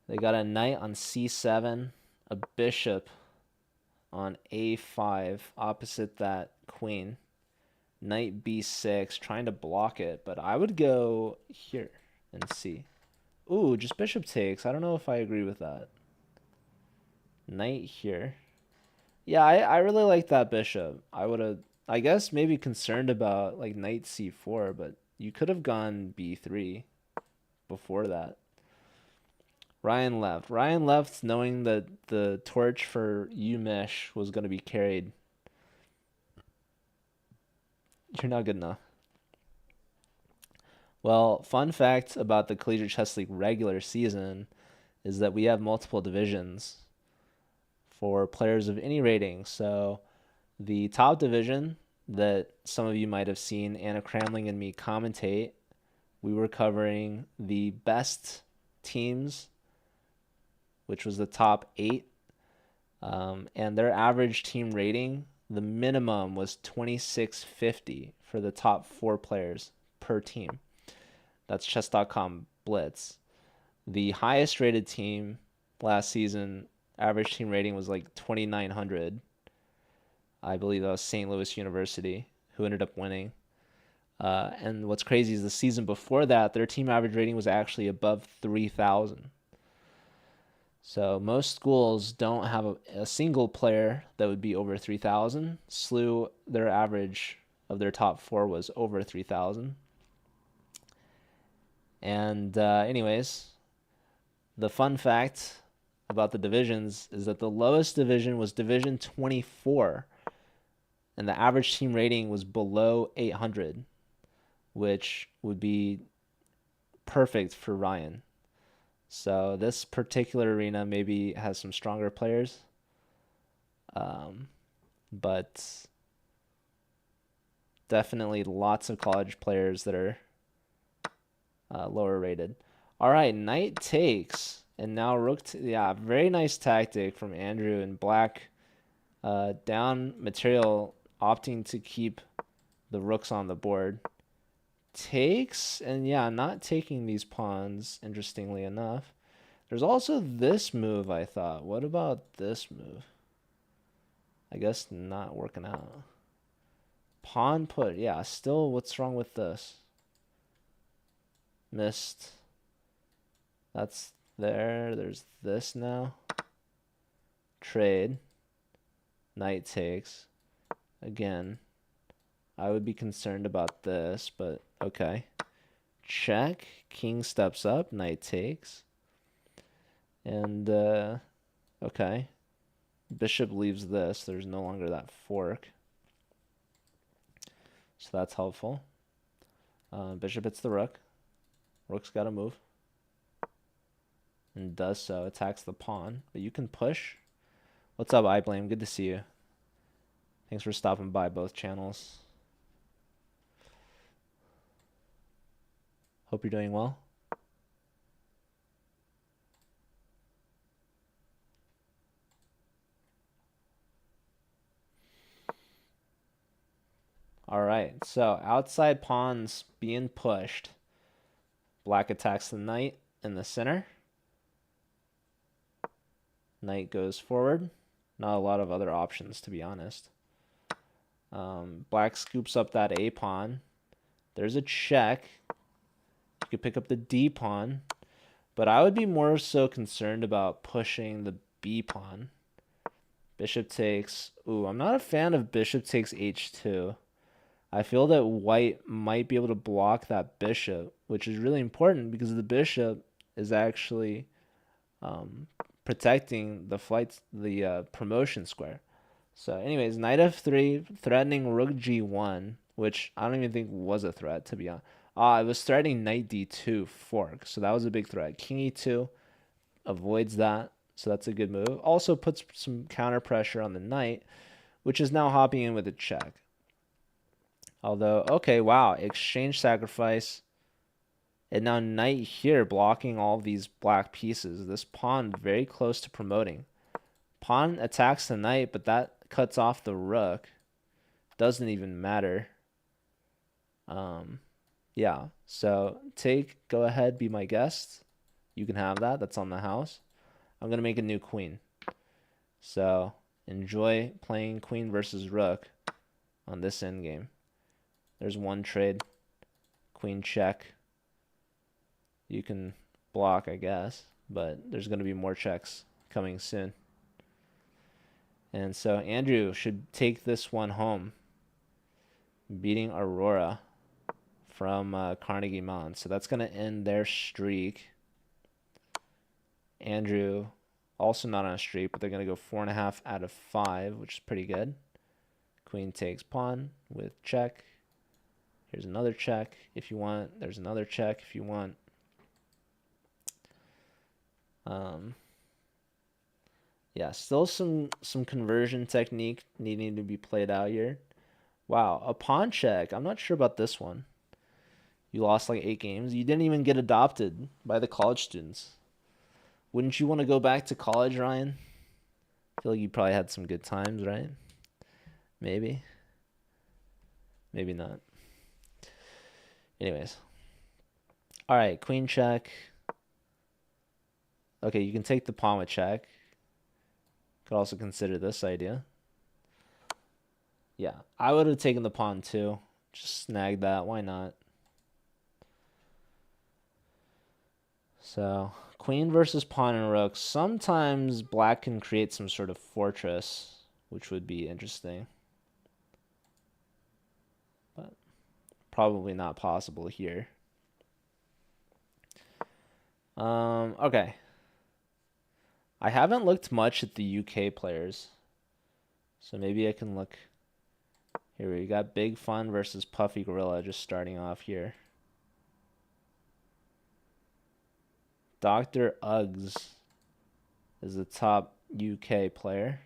Speaker 1: They got a knight on c7, a bishop on a5 opposite that queen. Knight b6, trying to block it, but I would go here and see. Ooh, just bishop takes. I don't know if I agree with that. Knight here. Yeah, I really like that bishop. I would have, I guess, maybe concerned about like knight c4, but you could have gone b3 before that. Ryan left. Ryan left knowing that the torch for Umesh was going to be carried. You're not good enough. Well, fun fact about the Collegiate Chess League regular season is that we have multiple divisions for players of any rating. So the top division that some of you might have seen Anna Cramling and me commentate, we were covering the best teams, which was the top 8. And their average team rating, the minimum was 2650 for the top 4 players per team. That's chess.com Blitz. The highest rated team last season, average team rating was like 2900. I believe that was St. Louis University, who ended up winning. And what's crazy is the season before that, their team average rating was actually above 3000. So most schools don't have a single player that would be over 3,000. SLU, their average of their top 4 was over 3,000. And anyways, the fun fact about the divisions is that the lowest division was Division 24, and the average team rating was below 800, which would be perfect for Ryan. So this particular arena maybe has some stronger players, but definitely lots of college players that are lower rated. All right, knight takes, and now rook. Yeah, very nice tactic from Andrew, and black down material, opting to keep the rooks on the board. Takes, and yeah, not taking these pawns, interestingly enough. There's also this move, I thought. What about this move? I guess not working out. Pawn put, yeah, still, what's wrong with this? Missed. That's there. There's this now. Trade. Knight takes. Again, I would be concerned about this, but okay. Check. King steps up. Knight takes. And, okay. Bishop leaves this. There's no longer that fork. So that's helpful. Bishop hits the rook. Rook's got to move. And does so. Attacks the pawn. But you can push. What's up, I Blame? Good to see you. Thanks for stopping by both channels. Hope you're doing well. All right, so outside pawns being pushed. Black attacks the knight in the center. Knight goes forward. Not a lot of other options, to be honest. Black scoops up that A pawn. There's a check. You could pick up the D pawn. But I would be more so concerned about pushing the B pawn. Bishop takes. Ooh, I'm not a fan of bishop takes H2. I feel that white might be able to block that bishop, which is really important because the bishop is actually protecting the promotion square. So anyways, knight f3, threatening rook g1, which I don't even think was a threat, to be honest. It was threatening knight d2 fork, so that was a big threat. King e2 avoids that, so that's a good move. Also puts some counter pressure on the knight, which is now hopping in with a check. Although, okay, wow, exchange sacrifice. And now knight here blocking all of these black pieces. This pawn very close to promoting. Pawn attacks the knight, but that cuts off the rook. Doesn't even matter. Yeah, so go ahead, be my guest. You can have that. That's on the house. I'm going to make a new queen. So enjoy playing queen versus rook on this endgame. There's one trade. Queen check. You can block, I guess, but there's going to be more checks coming soon. And so Andrew should take this one home, beating Aurora from Carnegie Mellon. So that's going to end their streak. Andrew also not on a streak, but they're going to go 4.5 out of 5, which is pretty good. Queen takes pawn with check. Here's another check if you want. There's another check if you want. Yeah, still some conversion technique needing to be played out here. Wow, a pawn check. I'm not sure about this one. You lost like 8 games. You didn't even get adopted by the college students. Wouldn't you want to go back to college, Ryan? I feel like you probably had some good times, right? Maybe. Maybe not. Anyways. All right, queen check. Okay, you can take the pawn with check. Could also consider this idea. Yeah, I would have taken the pawn too. Just snag that. Why not? So, queen versus pawn and rook. Sometimes black can create some sort of fortress, which would be interesting. But probably not possible here. Okay. I haven't looked much at the UK players. So maybe I can look. Here we got Big Fun versus Puffy Gorilla just starting off here. Dr. Uggs is the top UK player.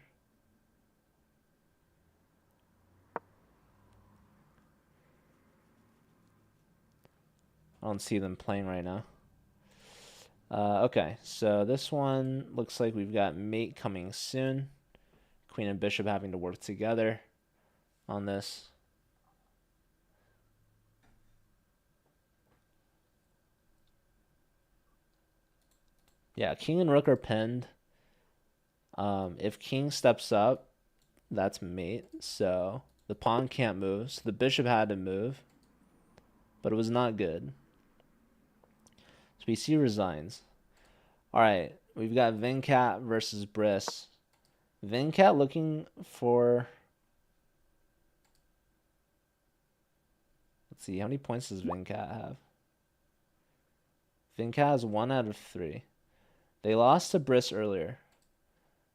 Speaker 1: I don't see them playing right now. Okay, so this one looks like we've got mate coming soon. Queen and bishop having to work together on this. Yeah, king and rook are pinned. If king steps up, that's mate. So the pawn can't move. So the bishop had to move, but it was not good. So BC resigns. All right, we've got Venkat versus Briss. Venkat looking for... Let's see, how many points does Venkat have? Venkat has 1 out of 3. They lost to Briss earlier.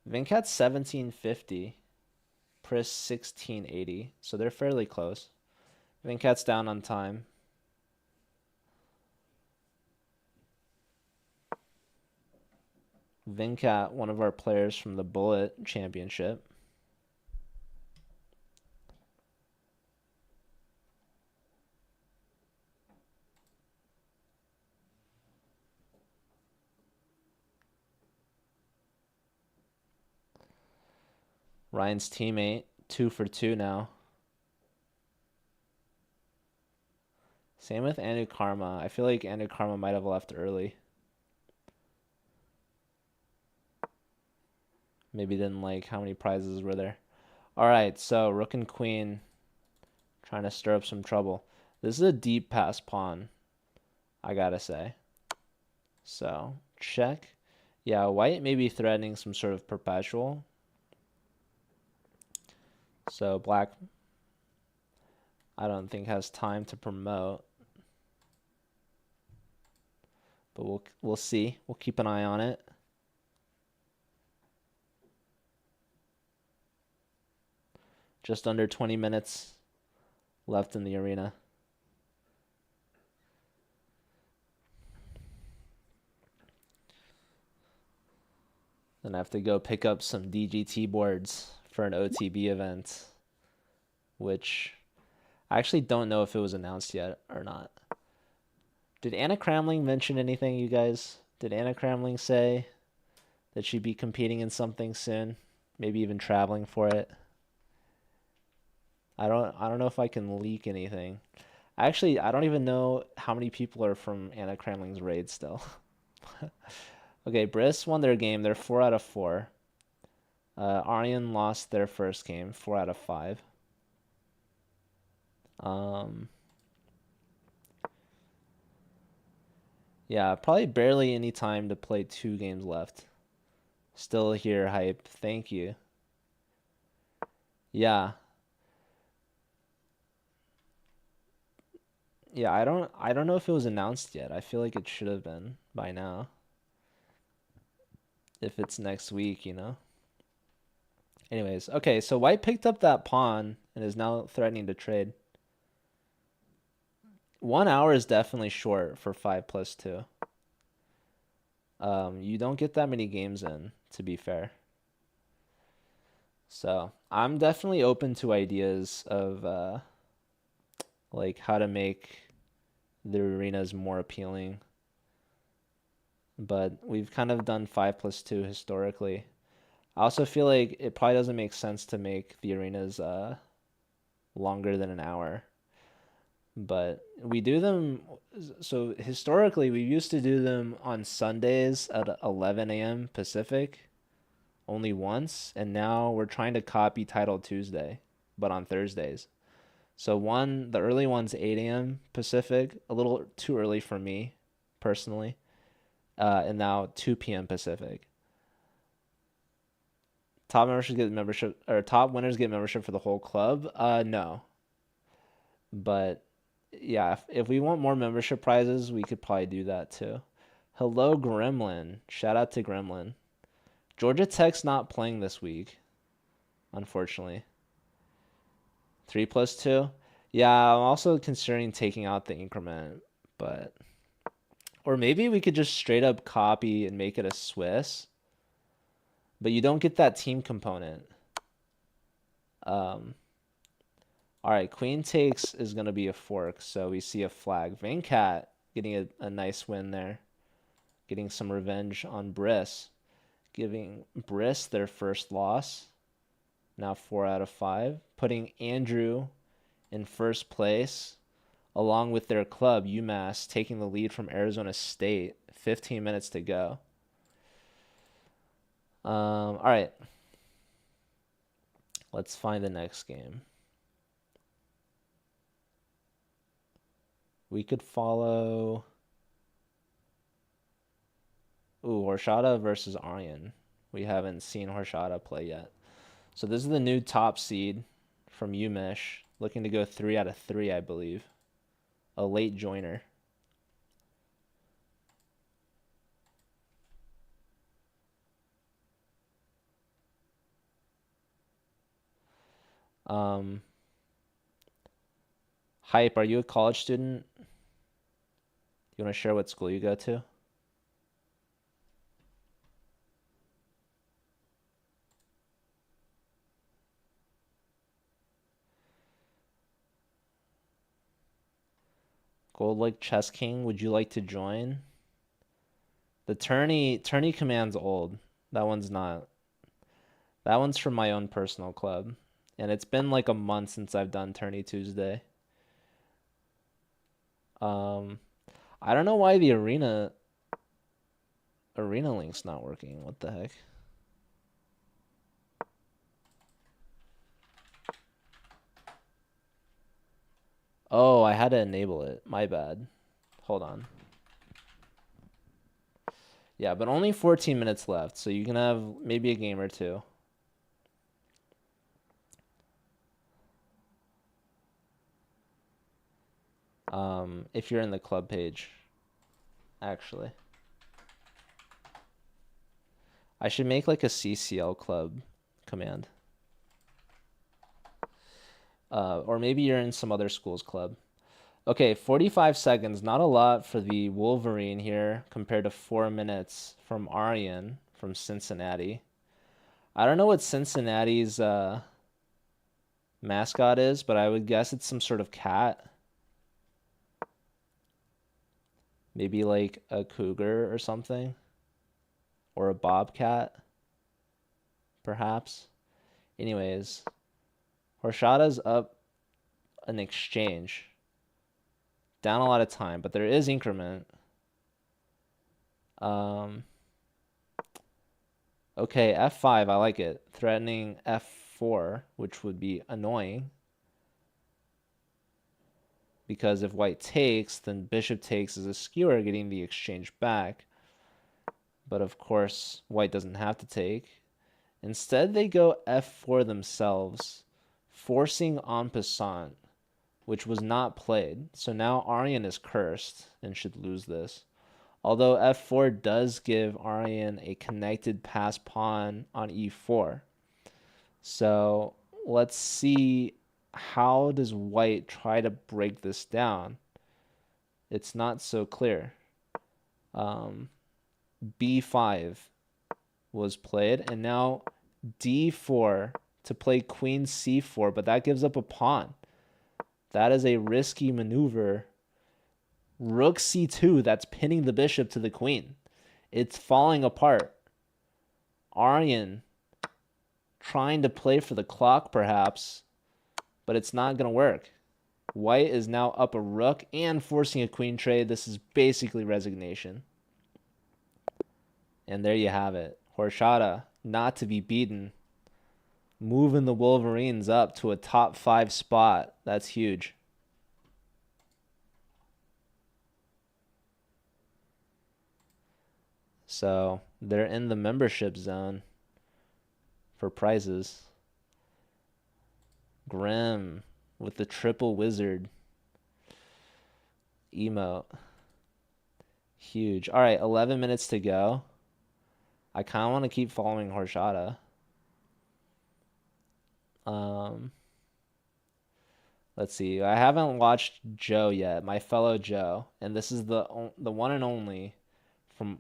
Speaker 1: Venkat's 1750. Briss 1680. So they're fairly close. Venkat's down on time. Venkat, one of our players from the Bullet Championship. Ryan's teammate, 2 for 2 now. Same with Anu Karma. I feel like Anu Karma might have left early. Maybe didn't like how many prizes were there. All right, so rook and queen trying to stir up some trouble. This is a deep pass pawn, I gotta say. So check. Yeah, white may be threatening some sort of perpetual. So black, I don't think has time to promote. But we'll see. We'll keep an eye on it. Just under 20 minutes left in the arena. And I have to go pick up some DGT boards for an OTB event, which I actually don't know if it was announced yet or not. Did Anna Cramling mention anything, you guys? Did Anna Cramling say that she'd be competing in something soon? Maybe even traveling for it? I don't know if I can leak anything. Actually, I don't even know how many people are from Anna Cramling's raid still. Okay, Briss won their game. They're 4 out of 4. Aryan lost their first game, 4 out of 5. Yeah, probably barely any time to play 2 games left. Still here, hype. Thank you. Yeah. Yeah, I don't know if it was announced yet. I feel like it should have been by now. If it's next week, you know. Anyways, okay, so White picked up that pawn and is now threatening to trade. 1 hour is definitely short for 5+2. You don't get that many games in, to be fair. So I'm definitely open to ideas of like how to make the arenas more appealing. But we've kind of done 5+2 historically. I also feel like it probably doesn't make sense to make the arenas longer than an hour. But we do them, so historically we used to do them on Sundays at 11 a.m. Pacific only once, and now we're trying to copy Title Tuesday, but on Thursdays. So the early one's 8 a.m. Pacific, a little too early for me personally, and now 2 p.m. Pacific. Top members get membership, or top winners get membership for the whole club. No, but yeah, if we want more membership prizes, we could probably do that too. Hello, Gremlin. Shout out to Gremlin. Georgia Tech's not playing this week, unfortunately. 3+2. Yeah, I'm also considering taking out the increment, but or maybe we could just straight up copy and make it a Swiss, but you don't get that team component. All right, queen takes is going to be a fork, so we see a flag. Venkat getting a nice win there, getting some revenge on Briss, giving Briss their first loss, now 4 out of 5, putting Andrew in first place, along with their club, UMass, taking the lead from Arizona State, 15 minutes to go. All right, let's find the next game. We could follow... Ooh, Horshata versus Aryan. We haven't seen Horshata play yet. So this is the new top seed from UMesh, looking to go 3 out of 3, I believe. A late joiner. Hype, are you a college student? You want to share what school you go to? Gold Lake Chess King, would you like to join? The tourney command's old. That one's not. That one's from my own personal club. And it's been like a month since I've done Tourney Tuesday. I don't know why the arena link's not working. What the heck? Oh, I had to enable it. My bad. Hold on. Yeah, but only 14 minutes left, so you can have maybe a game or two. If you're in the club page, actually. I should make like a CCL club command. Or maybe you're in some other school's club. Okay, 45 seconds. Not a lot for the Wolverine here compared to 4 minutes from Aryan from Cincinnati. I don't know what Cincinnati's mascot is, but I would guess it's some sort of cat. Maybe like a cougar or something. Or a bobcat, perhaps. Anyways, Horchata's up an exchange. Down a lot of time, but there is increment. Okay, f5, I like it. Threatening f4, which would be annoying. Because if white takes, then bishop takes as a skewer, getting the exchange back. But of course, white doesn't have to take. Instead, they go f4 themselves, forcing en passant, which was not played. So now Aryan is cursed and should lose this. Although f4 does give Aryan a connected pass pawn on e4. So let's see, how does white try to break this down? It's not so clear. b5 was played, and now d4 to play queen c4, but that gives up a pawn. That is a risky maneuver. Rook c2, that's pinning the bishop to the queen. It's falling apart. Aryan trying to play for the clock, perhaps, but it's not going to work. White is now up a rook and forcing a queen trade. This is basically resignation. And there you have it. Horchata, not to be beaten. Moving the Wolverines up to a top 5 spot. That's huge. So they're in the membership zone for prizes. Grim with the triple wizard emote. Huge. All right, 11 minutes to go. I kind of want to keep following Horchata. Let's see. I haven't watched Joe yet, my fellow Joe, and this is the one and only from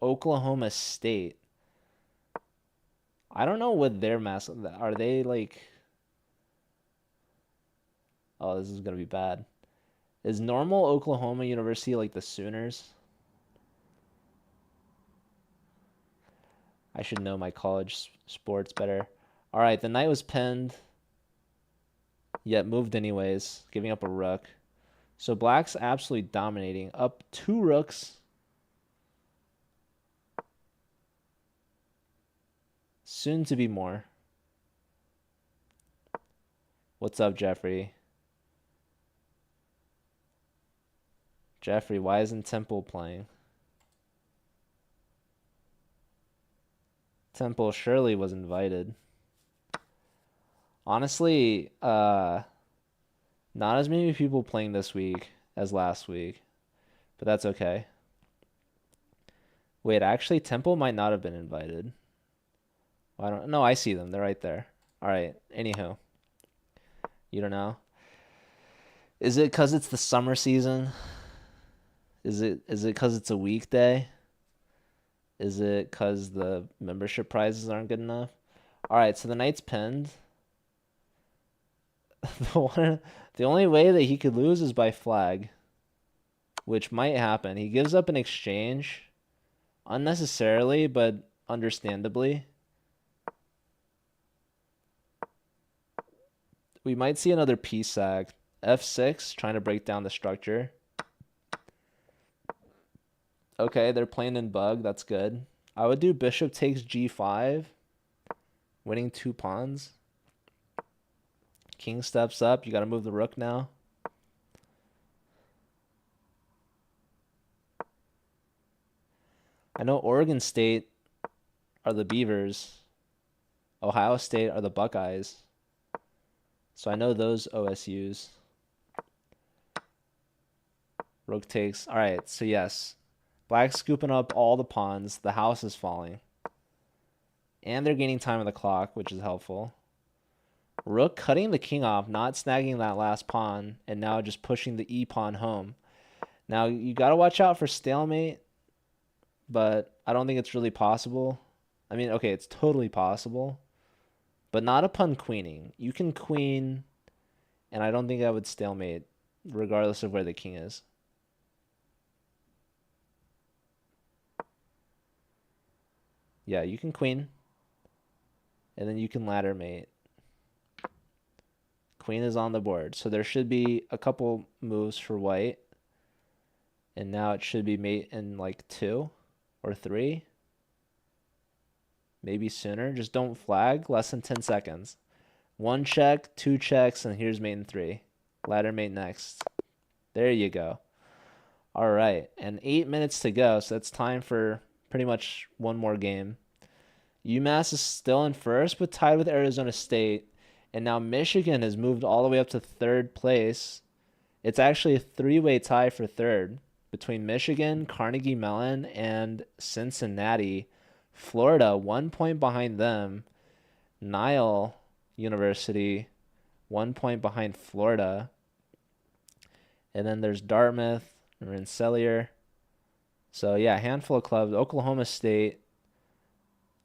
Speaker 1: Oklahoma State. I don't know what their mascot are. They like? Oh, this is gonna be bad. Is Normal Oklahoma University like the Sooners? I should know my college sports better. All right, the knight was pinned, yet moved anyways, giving up a rook. So black's absolutely dominating. Up 2 rooks. Soon to be more. What's up, Jeffrey? Jeffrey, why isn't Temple playing? Temple surely was invited. Honestly, not as many people playing this week as last week, but that's okay. Wait, actually, Temple might not have been invited. Well, I don't know. I see them. They're right there. All right. Anywho, you don't know. Is it because it's the summer season? Is it because it's a weekday? Is it because the membership prizes aren't good enough? All right, so the knight's pinned. The only way that he could lose is by flag, which might happen. He gives up an exchange unnecessarily, but understandably. We might see another piece sag. F6, trying to break down the structure. Okay, they're playing in bug. That's good. I would do bishop takes g5, winning 2 pawns. King steps up. You got to move the rook now. I know Oregon State are the Beavers. Ohio State are the Buckeyes. So I know those OSUs. Rook takes. All right, so yes. Black's scooping up all the pawns. The house is falling. And they're gaining time on the clock, which is helpful. Rook cutting the king off, not snagging that last pawn, and now just pushing the e-pawn home. Now, you got to watch out for stalemate, but I don't think it's really possible. I mean, okay, it's totally possible, but not upon queening. You can queen, and I don't think I would stalemate, regardless of where the king is. Yeah, you can queen, and then you can ladder mate. Queen is on the board, so there should be a couple moves for white, and now it should be mate in like 2 or 3, maybe sooner. Just don't flag, less than 10 seconds. 1 check, 2 checks, and here's mate in 3. Ladder mate next. There you go. All right, and 8 minutes to go, so that's time for pretty much one more game. UMass is still in first, but tied with Arizona State. And now Michigan has moved all the way up to third place. It's actually a 3-way tie for third between Michigan, Carnegie Mellon, and Cincinnati. Florida, 1 point behind them. Nile University, 1 point behind Florida. And then there's Dartmouth, Rensselaer. So, yeah, a handful of clubs. Oklahoma State,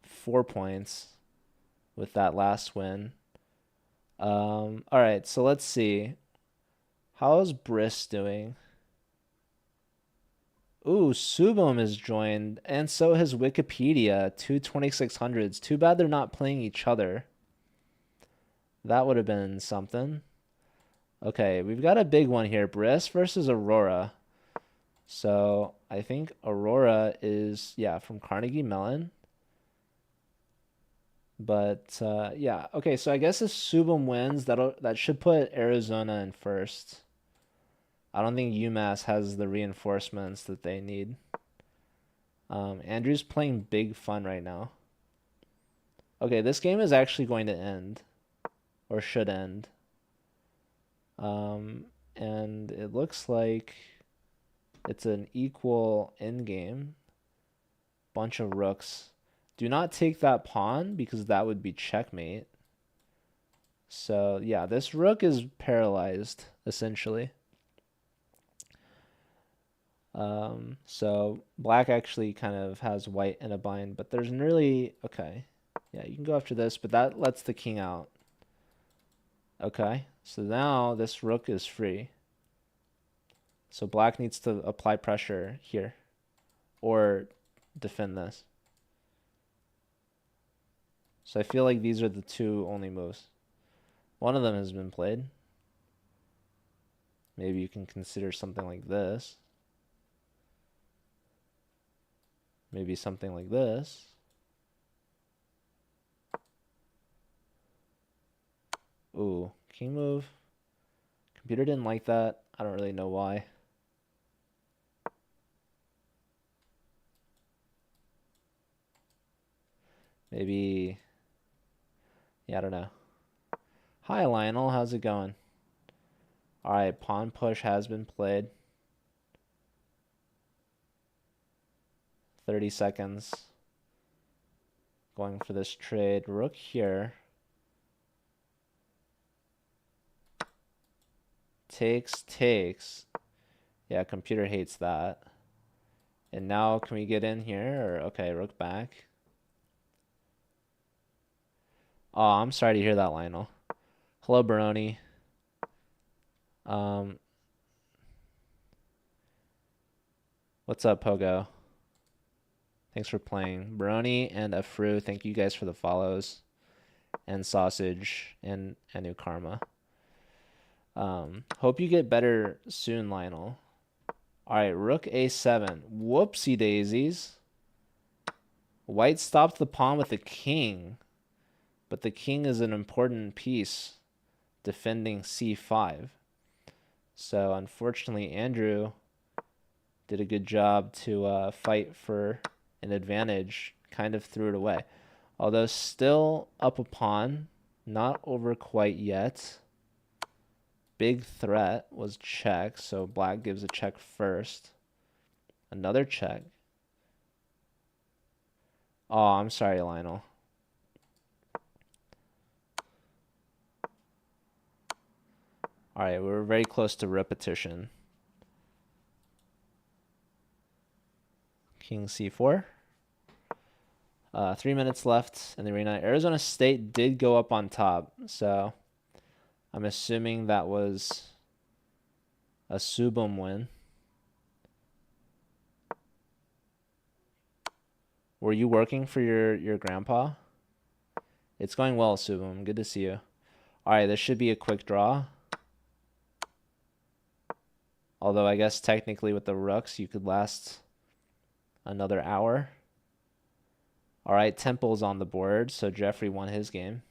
Speaker 1: 4 points with that last win. All right, so let's see. How's Briss doing? Ooh, Subum has joined, and so has Wikipedia, 2 2600s. Too bad they're not playing each other. That would have been something. Okay, we've got a big one here. Briss versus Aurora. So I think Aurora is, yeah, from Carnegie Mellon. But yeah, okay, so I guess if Subum wins, that should put Arizona in first. I don't think UMass has the reinforcements that they need. Andrew's playing big fun right now. Okay, this game is actually going to end, or should end. And it looks like it's an equal end game. Bunch of rooks. Do not take that pawn because that would be checkmate. So yeah, this rook is paralyzed essentially. So black actually kind of has white in a bind, but there's really, okay. Yeah, you can go after this, but that lets the king out. Okay, so now this rook is free. So black needs to apply pressure here or defend this. So I feel like these are the two only moves. One of them has been played. Maybe you can consider something like this. Maybe something like this. Ooh, king move. Computer didn't like that. I don't really know why. Maybe, yeah, I don't know. Hi, Lionel. How's it going? All right, pawn push has been played. 30 seconds. Going for this trade. Rook here. Takes. Yeah, computer hates that. And now can we get in here? Or okay, rook back. Oh, I'm sorry to hear that, Lionel. Hello, Baroni. What's up, Pogo? Thanks for playing. Baroni and Afru, thank you guys for the follows. And Sausage and Anu Karma. Hope you get better soon, Lionel. All right, rook a7. Whoopsie daisies. White stopped the pawn with the king, but the king is an important piece defending c5. So unfortunately, Andrew did a good job to fight for an advantage, kind of threw it away. Although still up a pawn, not over quite yet. Big threat was check, so black gives a check first. Another check. Oh, I'm sorry, Lionel. All right, we're very close to repetition. King c4. 3 minutes left in the arena. Arizona State did go up on top, so I'm assuming that was a Subum win. Were you working for your grandpa? It's going well, Subum. Good to see you. All right, this should be a quick draw. Although I guess technically with the rooks, you could last another hour. All right, Temple's on the board, so Jeffrey won his game.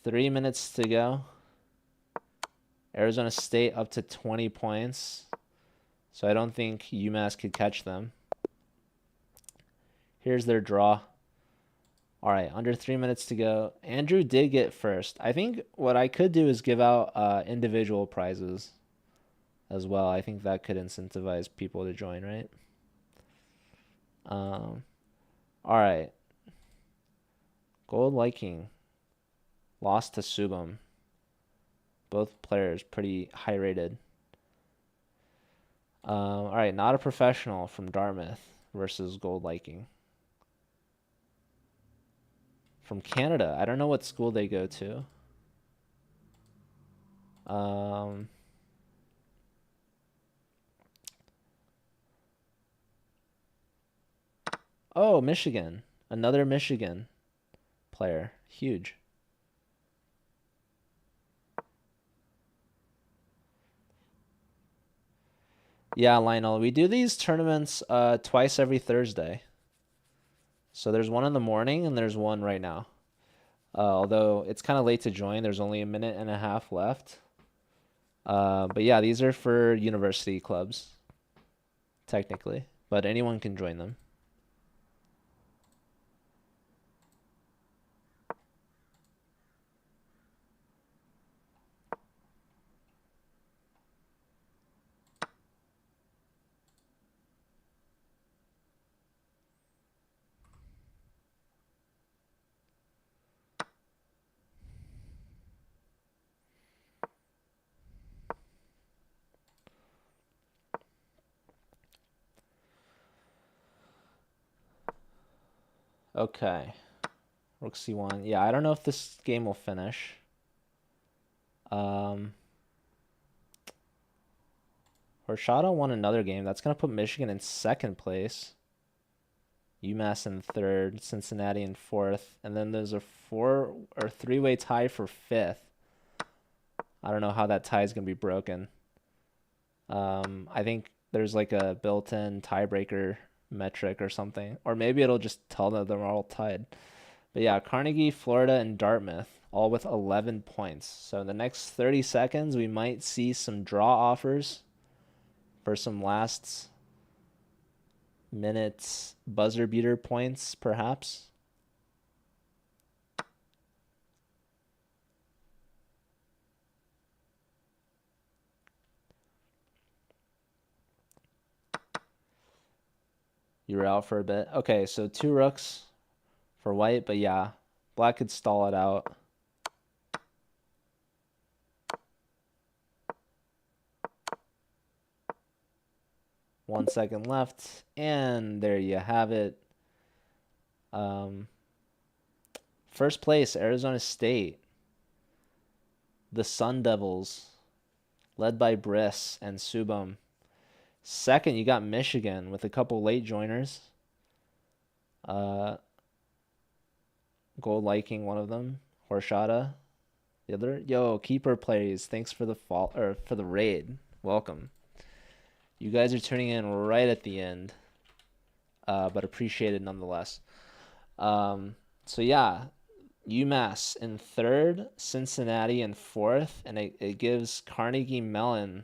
Speaker 1: 3 minutes to go. Arizona State up to 20 points. So I don't think UMass could catch them. Here's their draw. All right, under 3 minutes to go. Andrew did get first. I think what I could do is give out individual prizes as well. I think that could incentivize people to join, right? All right. Gold Viking lost to Subum. Both players pretty high rated. All right, not a professional from Dartmouth versus Gold Viking. From Canada. I don't know what school they go to. Oh, Michigan. Another Michigan player. Huge. Yeah, Lionel. We do these tournaments twice every Thursday. So there's one in the morning and there's one right now. Although it's kind of late to join. There's only a minute and a half left. But yeah, these are for university clubs, technically. But anyone can join them. Okay. Rook C1. Yeah, I don't know if this game will finish. Horchata won another game. That's going to put Michigan in second place. UMass in third. Cincinnati in fourth. And then there's a three-way tie for fifth. I don't know how that tie is going to be broken. I think there's like a built-in tiebreaker metric or something. Or maybe it'll just tell them they're all tied. But yeah, Carnegie, Florida, and Dartmouth, all with 11 points. So in the next 30 seconds, we might see some draw offers for some last minute buzzer beater points, perhaps. You were out for a bit. Okay, so 2 rooks for white, but yeah, black could stall it out. One second left, and there you have it. First place, Arizona State. The Sun Devils, led by Briss and Subum. Second, you got Michigan with a couple late joiners. Gold Viking, one of them. Horchata, the other. Yo, Keeper plays. Thanks for the for the raid. Welcome. You guys are turning in right at the end, but appreciated nonetheless. So yeah, UMass in third, Cincinnati in fourth, and it gives Carnegie Mellon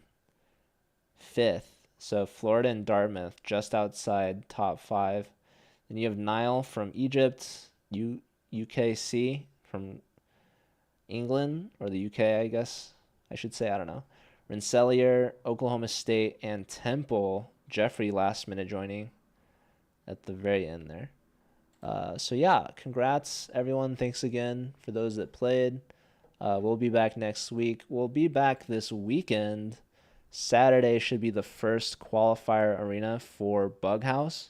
Speaker 1: fifth. So Florida and Dartmouth just outside top 5. Then you have Nile from Egypt, UKC from England, or the UK, I guess I should say. I don't know. Rensselaer, Oklahoma State, and Temple. Jeffrey last minute joining at the very end there. So yeah, congrats everyone. Thanks again for those that played. We'll be back next week. We'll be back this weekend. Saturday should be the first qualifier arena for Bughouse.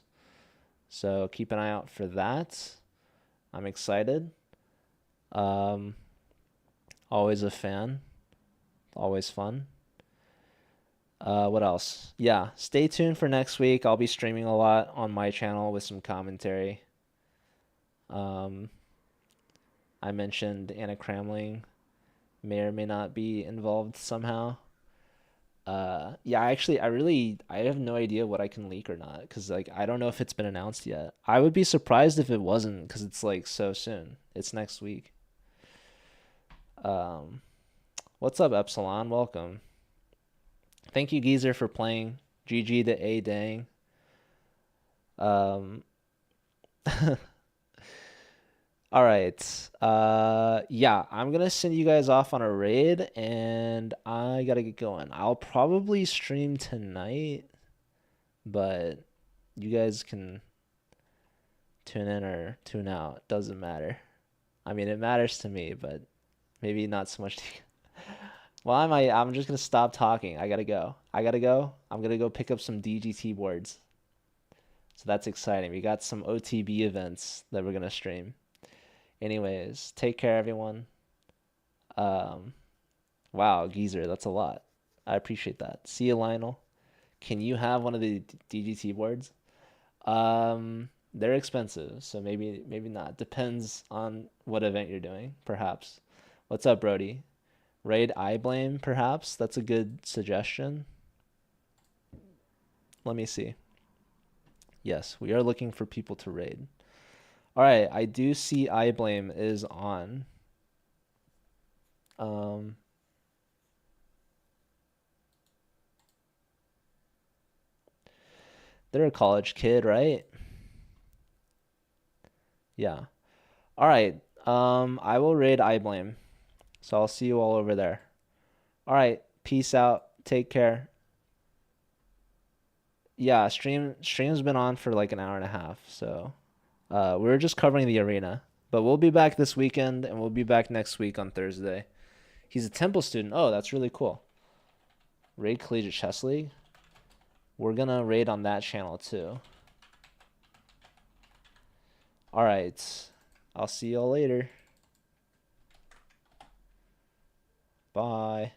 Speaker 1: So keep an eye out for that. I'm excited. Um, Always a fan. Always fun. What else? Yeah, stay tuned for next week. I'll be streaming a lot on my channel with some commentary. Um, I mentioned Anna Cramling may or may not be involved somehow. Yeah, actually, I have no idea what I can leak or not because like I don't know if it's been announced yet. I would be surprised if it wasn't because it's like so soon. It's next week. Um, what's up, Epsilon? Welcome. Thank you, Geezer, for playing. GG to A Dang. Um, all right. Yeah, I'm gonna send you guys off on a raid, and I gotta get going. I'll probably stream tonight, but you guys can tune in or tune out. Doesn't matter. I mean, it matters to me, but maybe not so much to you. Well, I'm just gonna stop talking. I gotta go. I gotta go. I'm gonna go pick up some DGT boards. So that's exciting. We got some OTB events that we're gonna stream. Anyways, take care, everyone. Um, wow, Geezer, that's a lot. I appreciate that. See you, Lionel. Can you have one of the DGT boards? They're expensive, so maybe not. Depends on what event you're doing, perhaps. What's up, Brody? Raid I Blame, perhaps? That's a good suggestion. Let me see. Yes, we are looking for people to raid. All right, I do see I Blame is on. They're a college kid, right? Yeah. All right. I will raid I Blame. So I'll see you all over there. All right. Peace out. Take care. Yeah, stream's been on for like an hour and a half, so we're just covering the arena. But we'll be back this weekend and we'll be back next week on Thursday. He's a Temple student. Oh, that's really cool. Raid Collegiate Chess League. We're gonna raid on that channel too. All right. I'll see y'all later. Bye.